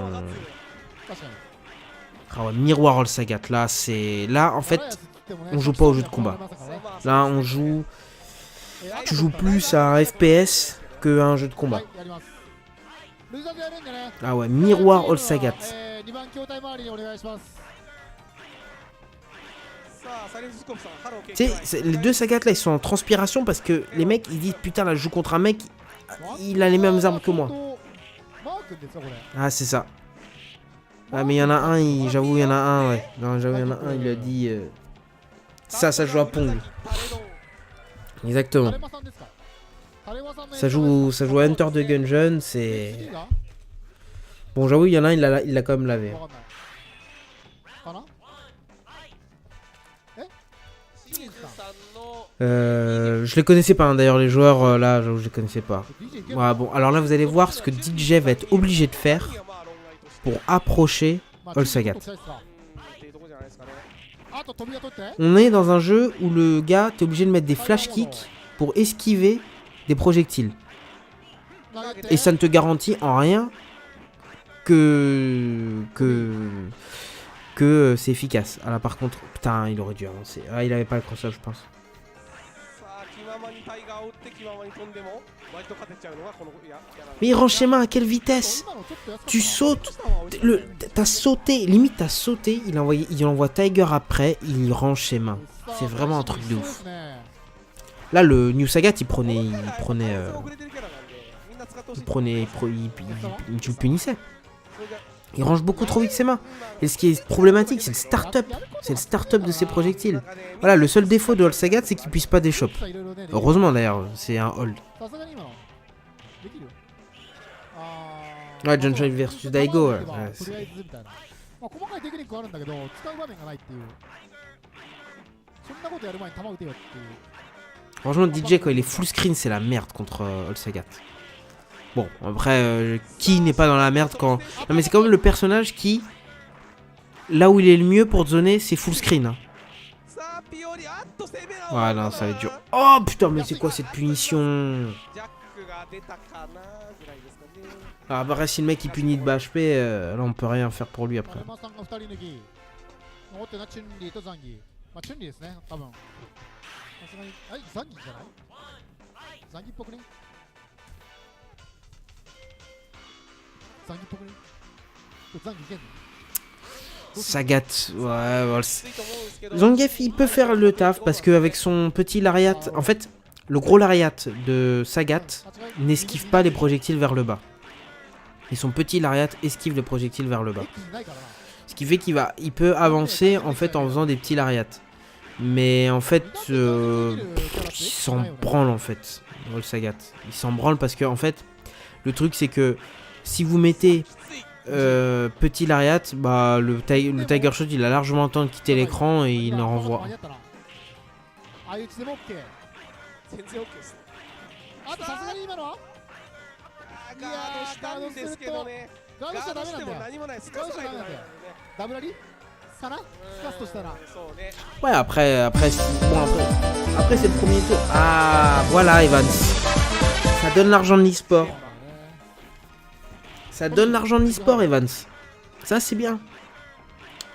Ah ouais, Miroir All Sagat. Là, c'est. Là, en fait, on joue pas au jeu de combat. Là, on joue. Tu joues plus à un FPS que à un jeu de combat. Ah ouais, Miroir All Sagat. 2番筐体周りにお願いします。 さあサイレンススコープさんハロー Tu sais, les deux Sagat là, ils sont en transpiration parce que les mecs, ils disent putain, là, je joue contre un mec, il a les mêmes armes que moi. マー君ですよこれ。 Ah, c'est ça. Ah, mais il y en a un, j'avoue, il y en a un, ouais. Non, j'avoue, il y en a un, il a dit. Ça joue à Pong. Exactement. タレマさんですか。タレマさんの Ça joue à Hunter de Gungeon, c'est. Bon, j'avoue, il y en a un, il l'a quand même lavé. わかんないかな。 清水さんの Je les connaissais pas, hein, d'ailleurs, les joueurs là, j'avoue, je les connaissais pas. DJ Voilà, bon, alors là, vous allez voir ce que DJ va être obligé de faire まあ論外として pour approcher まあ All Sagat. っていうとこじゃないですかね。あと飛びが取って。 On est dans un jeu où le gars, t'es obligé de mettre des flash kicks pour esquiver des projectiles. 投げて Et ça ne te garantit en rien que c'est efficace. Ah là, par contre, putain, il aurait dû avancer. Ah, il avait pas le cross-up, je pense. さあ気ままにタイガーを打って気ままに飛んでも割と勝てちゃうのがこのやなんで Mais il range ses mains à quelle vitesse? 今のちょっと安かった Tu sautes. T'as sauté, limite t'as sauté, il envoie Tiger après, il range ses mains. C'est vraiment un truc de ouf. Là, le New Sagat, tu le punissais. Il range beaucoup trop vite ses mains. Et ce qui est problématique, c'est le start-up. C'est le start-up de ses projectiles. Voilà, le seul défaut de All Sagat, c'est qu'il puisse pas déchop. Heureusement d'ailleurs, c'est un hold. さすがに今のできる。 Ouais, John Choi versus Daigo, ouais. Ouais, とりあえずみたいな。まあ細かいテクニックはあるんだけど使う場面がないっていうそんなことやる前に球打てよっていう Franchement, DJ, quand il est full screen, c'est la merde contre All Sagat. Bon, après, qui n'est pas dans la merde quand... Non, mais c'est quand même le personnage qui... Là où il est le mieux pour zoner, c'est full screen. Hein. さあピオリあっと攻めろ Ouais, non, ça va être dur. Oh, putain, mais c'est quoi cette punition? ジャックが出たかなぐらいですかね Ah, bah, si le mec il punit de bas HP, là on peut rien faire pour lui après. 山さんが2人抜き残ってるのはチュンリーとザンギまあチュンリーですね多分さすがにザンギじゃないザンギっぽくねザンギっぽくねこれザンギいけんの Sagat, ouais, voilà. きついと思うんですけど Zangief il peut faire le taf parce qu'avec son petit lariat, en fait, le gros lariat de Sagat n'esquive pas les projectiles vers le bas. Et son petit lariat esquive les projectiles vers le bas. Ce qui fait il peut avancer en fait en faisant des petits lariats. Mais en fait, il s'en branle en fait, All Sagat. Il s'en branle parce que en fait, le truc c'est que si vous mettez petit lariat, bah le Tiger Shot il a largement le temps de quitter l'écran et il en renvoie. ああいう打ちでも OK 全然 OK ですあとさすがに今のはガードしたんですけどねガードしちゃダメなんだよ何もないすかさないとダメなんだよねダブラリかなスカスとしたら そうね Ouais, après c'est le premier tour. Ah, voilà Evans. Ça donne l'argent de l'e-sport. Ça donne l'argent de l'e-sport, Evans. Ça, c'est bien.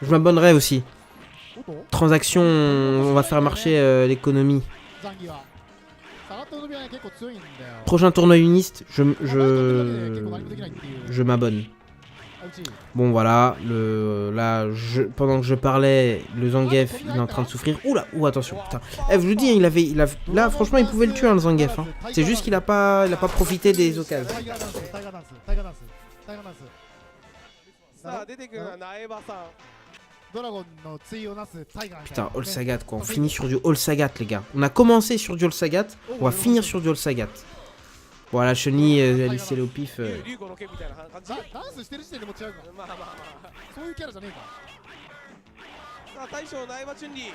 Je m'abonnerai aussi. Transaction, on va faire marcher l'économie. ザンギは下がった伸びはね結構強いんだよ Prochain tournoi uniste, 結構何もできないっていう je m'abonne. あうち Bon, voilà. Pendant que je parlais, le Zangief, il est en train de souffrir. Oula, attention, putain. Eh, je vous dis, là, franchement, il pouvait le tuer, hein, le Zangief. Hein. C'est juste qu'il a pas profité des occasions. タイガーダンスタイガーダンスタイガーダンスタイガーダンスさあ出てくるのは苗場さんドラゴンの対をなすタイガー Putain, All Sagat, quoi. On finit sur du All Sagat, les gars. On a commencé sur du All Sagat, on va finir sur du All Sagat. Voilà, Chenille, elle est au pif. 竜吾の剣みたいな感じダンスしてる時点でも違うからまあまあまあそういうキャラじゃねえかさあ大将苗場チュンリー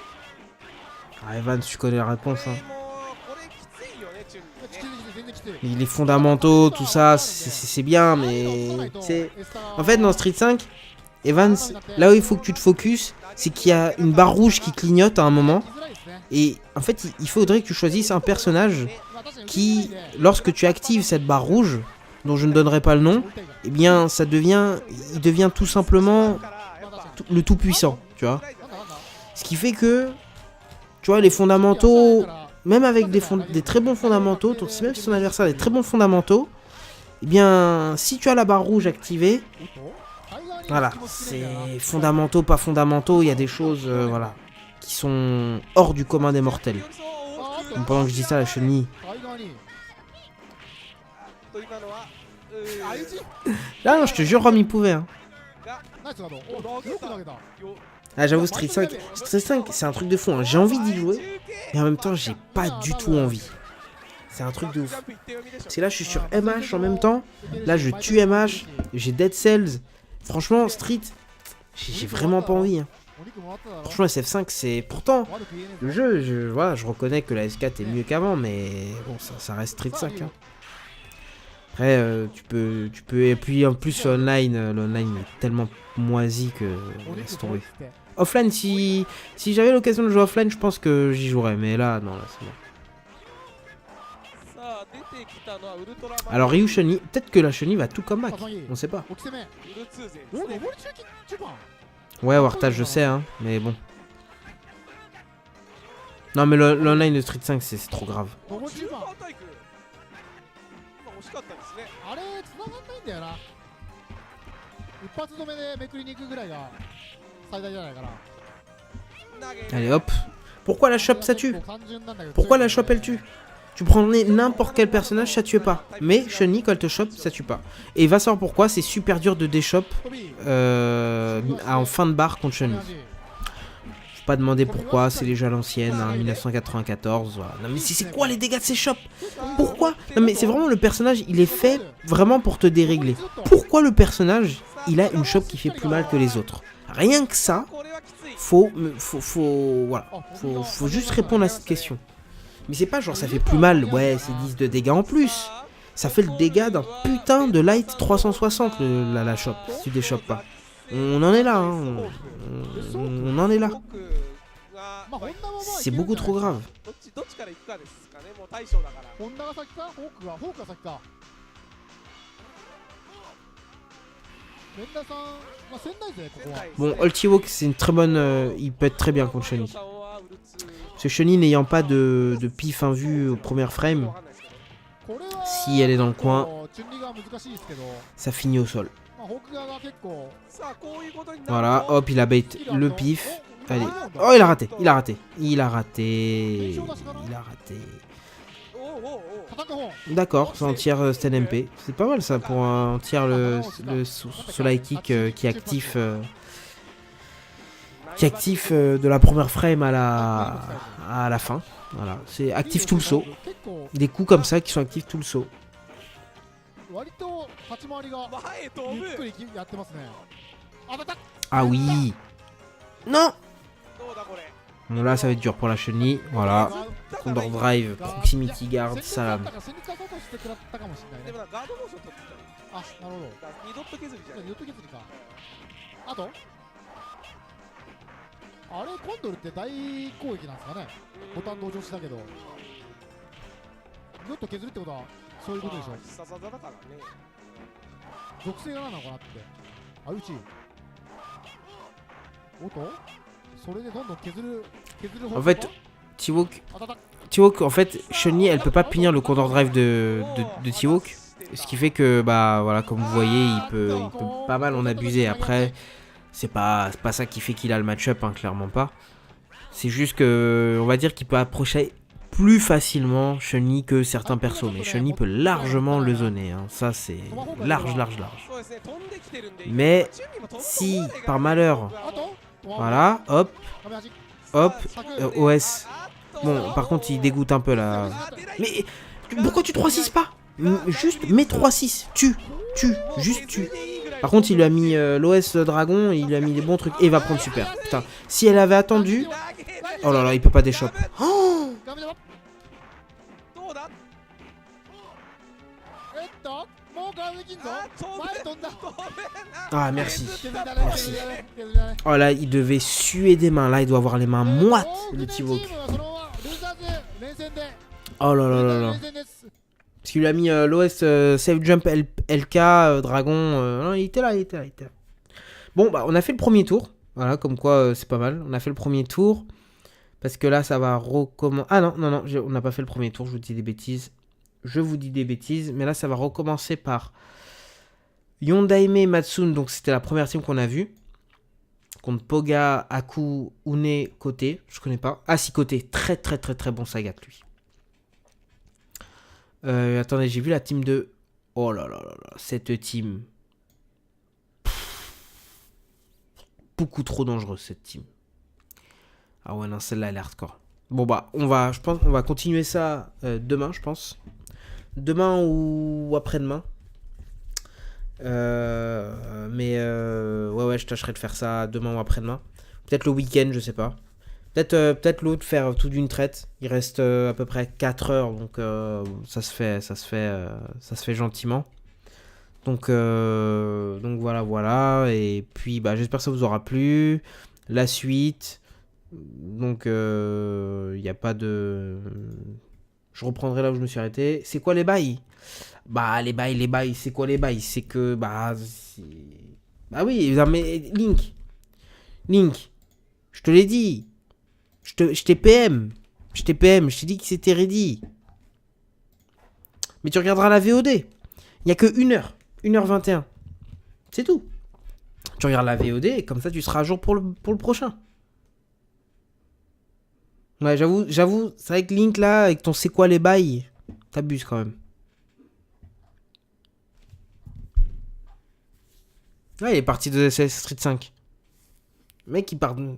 Ah, Evans, tu connais la これ réponse, hein. もこれきついよねチュンリー来てねる全然来てる Les fondamentaux, tout ça, c'est bien, mais... En fait, dans Street 5, Evans, là où il faut que tu te focuses, c'est qu'il y a une barre rouge qui clignote à un moment. Et en fait, il faudrait que tu choisisses un personnage qui, lorsque tu actives cette barre rouge, dont je ne donnerai pas le nom, eh bien, il devient tout simplement le tout-puissant, tu vois. Ce qui fait que, tu vois, les fondamentaux, même avec des très bons fondamentaux, même si ton adversaire a des très bons fondamentaux, eh bien, si tu as la barre rouge activée, voilà, c'est fondamentaux, pas fondamentaux, il y a des choses, voilà, qui sont hors du commun des mortels. Donc, pendant que je dis ça, la chenille. と今のは Là, non, je te jure, Rome, il pouvait. Hein. ナイスガードおよく投げた Ah, j'avoue, Street 5, c'est un truc de fou. Hein. J'ai envie d'y jouer, mais en même temps, j'ai pas du tout envie. C'est un truc de ouf. Parce que là, je suis sur MH en même temps. Là, je tue MH. J'ai Dead Cells. Franchement, Street, j'ai vraiment pas envie. Hein. お肉もらっただろ Franchement, SF5, c'est... Pourtant, 悪く言えねえ le ぞ jeu, voilà, je reconnais que la S4 est mieux qu'avant, mais bon, ça reste Street 5. Hein. Après, tu peux... Et puis, en plus, l'online est tellement moisi que... お Laisse 肉 tomber. こいつって Offline, si j'avais l'occasion de jouer offline, je pense que j'y jouerais. Mais là, non, là, c'est bon. さあ出てきたのはウルトラマン Alors, Ryu Chenille, peut-être que la chenille va tout come back. On sait pas. 起き攻めウルツー勢おですね上り中中盤 Ouais, Wartage, je sais, hein. Mais bon. Non, mais l'online de Street 5, c'est trop grave. 上り中中盤盤体育今惜しかったですねあれ繋がんないんだよな一発止めでめくりに行くぐらいが最大じゃないかな Allez, hop. Pourquoi la chope, ça tue? Pourquoi la chope, elle tue? Tu prenais n'importe quel personnage, ça tue pas. Mais Chenille, quand elle te chope, ça tue pas. Et va savoir pourquoi, c'est super dur de déchop en fin de barre contre Chenille. Faut pas demander pourquoi, c'est les jeux à l'ancienne, hein, 1994. Voilà. Non mais c'est quoi les dégâts de ces chopes? Pourquoi? Non mais c'est vraiment le personnage, il est fait vraiment pour te dérégler. Pourquoi le personnage, il a une chope qui fait plus mal que les autres? Rien que ça, これはきつい voilà, faut juste répondre à cette question. Mais c'est pas genre ça fait plus mal, ouais, c'est 10 de dégâts en plus. Ça fait le dégât d'un putain de light 360 la shop, si tu déchopes pas. On en est là, hein. On en est là. まあホンダもまあ C'est beaucoup trop grave. どっちから行くかですかね。もう大将だから。ホンダが先かフォークが先か連打さん、まあ、仙台勢ここは Bon, Ultiwalk, c'est une très bonne. Il peut être très bien contre Shani. Ce Shani n'ayant pas de pif invue au premier frame, これは si elle est dans le coin, チュンリが難しいですけど、 ça finit au sol. まあ、ホーク側が結構 さあこういうことになると Voilà, hop, il a bait le pif. Allez. Oh, il a raté, il a raté. Il a raté. Il a raté. おうおうおう 叩く方 D'accord, c'est un tiers Sten MP. C'est pas mal ça pour un tiers le Solar Kick qui est actif. Qui est actif de la première frame à la fin. Voilà, c'est actif tout le saut. 結構 Des coups comme ça qui sont actifs tout le saut. 割と立ち回りが前へ飛ぶゆっくりやってますね。あたた Ah oui. Non. どうだこれ Bon là ça va être dur pour la chenille. Voilà. Condor Drive, Proximity Guard, Salam. 戦術出そうとしてくれたかもしれないね。でもなガードモーション取ってたねあ、なるほど。だから二ドット削りじゃんじゃあ、ヨット削りか。あとあれ、コンドルって大攻撃なんですかね。ボタン同乗したけど。ヨット削るってことは、そういうことでしょ。必殺技だからね属性がなのかなって。あ、うち。おっとそれでどんどん削る方 En fait, T-Walk, あたた T-Walk, en fait, Chun-Li, elle peut pas punir le Condor Drive de T-Walk. Ce qui fait que, bah voilà, comme vous voyez, il peut pas mal en abuser. Après, c'est pas ça qui fait qu'il a le match-up, hein, clairement pas. C'est juste que, on va dire qu'il peut approcher plus facilement Chun-Li que certains persos. Mais Chun-Li peut largement le zoner, hein. Ça c'est large. そうですね飛んできてるんで Mais チュンリーも飛んで si, こない par malheur, あと voilà, hop, 亀橋 hop, 柵 OS. Bon, par contre, il dégoûte un peu là. Mais pourquoi tu 3-6 pas? Juste mets 3-6, tue, juste tue. Par contre, il lui a mis l'OS Dragon, il lui a mis des bons trucs et il va prendre super. Putain, si elle avait attendu. Oh là là, il peut pas déchop. Oh 亀田どうだもうガードできんぞ前飛んだ Ah, merci. 削りだね Merci. 削りだね削りだね Oh là, il devait suer des mains. Là, il doit avoir les mains moites, le T-Walk. チームはそのままルーザーズ連戦で Oh là là là là. 連戦です Parce qu'il lui a mis l'OS Save Jump LK Dragon. Non, il était là. Bon, bah, on a fait le premier tour. Voilà, comme quoi c'est pas mal. On a fait le premier tour. Parce que là, ça va recommencer. Ah non, on n'a pas fait le premier tour. Je vous dis des bêtises. Mais là, ça va recommencer par Yondaime Matsun. Donc, c'était la première team qu'on a vue. Contre Poga, Aku, Une, Côté. Je connais pas. Ah, si, Côté. Très bon Sagat, lui. Attendez, j'ai vu la team de... Oh là là là là, cette team. Beaucoup trop dangereuse, cette team. Ah ouais, non, celle-là, elle est hardcore. Bon, bah, je pense qu'on va continuer ça demain, je pense. Demain ou après-demain. Ouais, je tâcherai de faire ça demain ou après-demain. Peut-être le week-end, je sais pas. Peut-être l'autre faire tout d'une traite. Il reste à peu près 4 heures, donc ça se fait gentiment. Donc voilà. Et puis bah j'espère que ça vous aura plu. La suite. Donc il n'y a pas de. Je reprendrai là où je me suis arrêté. C'est quoi les bails? Bah les bails. C'est quoi les bails? C'est que bah oui, mais Link. Je te l'ai dit. Je t'ai PM. Je t'ai dit que c'était ready. Mais tu regarderas la VOD. Il n'y a que 1h. 1h21. C'est tout. Tu regardes la VOD et comme ça tu seras à jour pour le prochain. Ouais, j'avoue, c'est vrai que Link là, avec ton c'est quoi les bails, t'abuses quand même. Ouais, il est parti de Street 5. Le mec, il part de...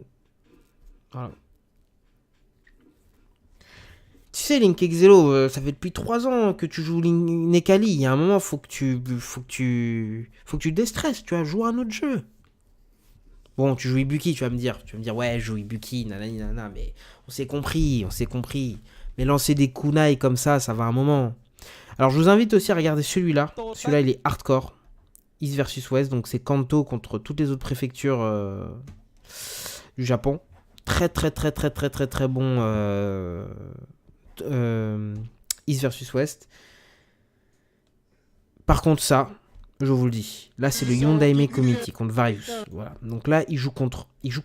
Voilà. Tu sais, Link Exelo, ça fait depuis 3 ans que tu joues Nekali. Il y a un moment, faut que tu déstresses, tu vois, jouer à un autre jeu. Bon, tu joues Ibuki, tu vas me dire. Tu vas me dire, ouais, je joue Ibuki, nanani, nanana, mais on s'est compris, on s'est compris. Mais lancer des kunai comme ça va un moment. Alors, je vous invite aussi à regarder celui-là. Celui-là, il est hardcore. East versus West, donc c'est Kanto contre toutes les autres préfectures du Japon. Très bon East versus West. Par contre, ça, je vous le dis, là c'est le Yondaime Committee contre Varius. Voilà. Donc là, il joue contre mais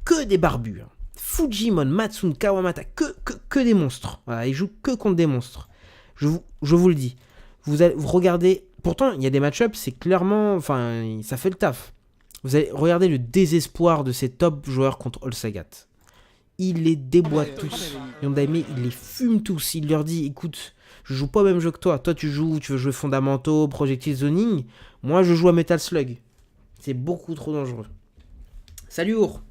que des barbus. Hein. Fujimon, Matsun, Kawamata, que des monstres. Voilà, il joue que contre des monstres. Je vous le dis. Vous regardez. Pourtant, il y a des match-ups, c'est clairement. Enfin, ça fait le taf. Vous allez regarder le désespoir de ces top joueurs contre All Sagat. Il les déboîte tous. Yondaime, il les fume tous. Il leur dit, écoute, je joue pas au même jeu que toi. Toi, tu veux jouer fondamentaux, projectile zoning. Moi, je joue à Metal Slug. C'est beaucoup trop dangereux. Salut Our.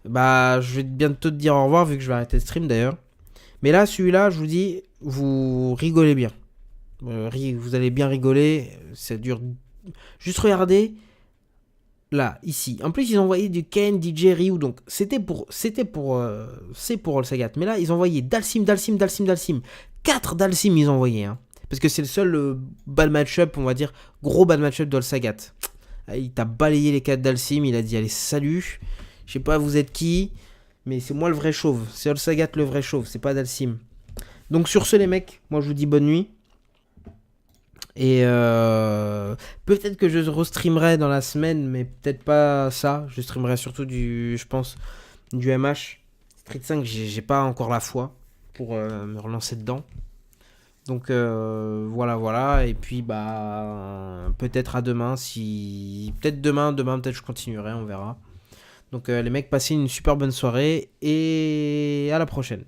Bah, je vais bientôt te dire au revoir vu que je vais arrêter le stream d'ailleurs. Mais là, celui-là, je vous dis, vous rigolez bien. Vous allez bien rigoler. Ça dure. Juste regardez. Là, ici. En plus, ils ont envoyé du Ken, DJ, Ryu. Donc, c'est pour All Sagat. Mais là, ils ont envoyé Dalsim. 4 Dalsim, ils ont envoyé. Hein. Parce que c'est le seul bad match-up, on va dire, gros bad match-up d'All Sagat. Il t'a balayé les 4 Dalsim. Il a dit, allez, salut. Je sais pas, vous êtes qui. Mais c'est moi le vrai chauve. C'est All Sagat le vrai chauve. C'est pas Dalsim. Donc, sur ce, les mecs, moi, je vous dis bonne nuit. Et peut-être que je restreamerai dans la semaine, mais peut-être pas ça. Je streamerai surtout du MH. Street 5, j'ai pas encore la foi pour me relancer dedans. Donc voilà. Et puis peut-être à demain. Peut-être demain peut-être je continuerai, on verra. Donc les mecs, passez une super bonne soirée et à la prochaine.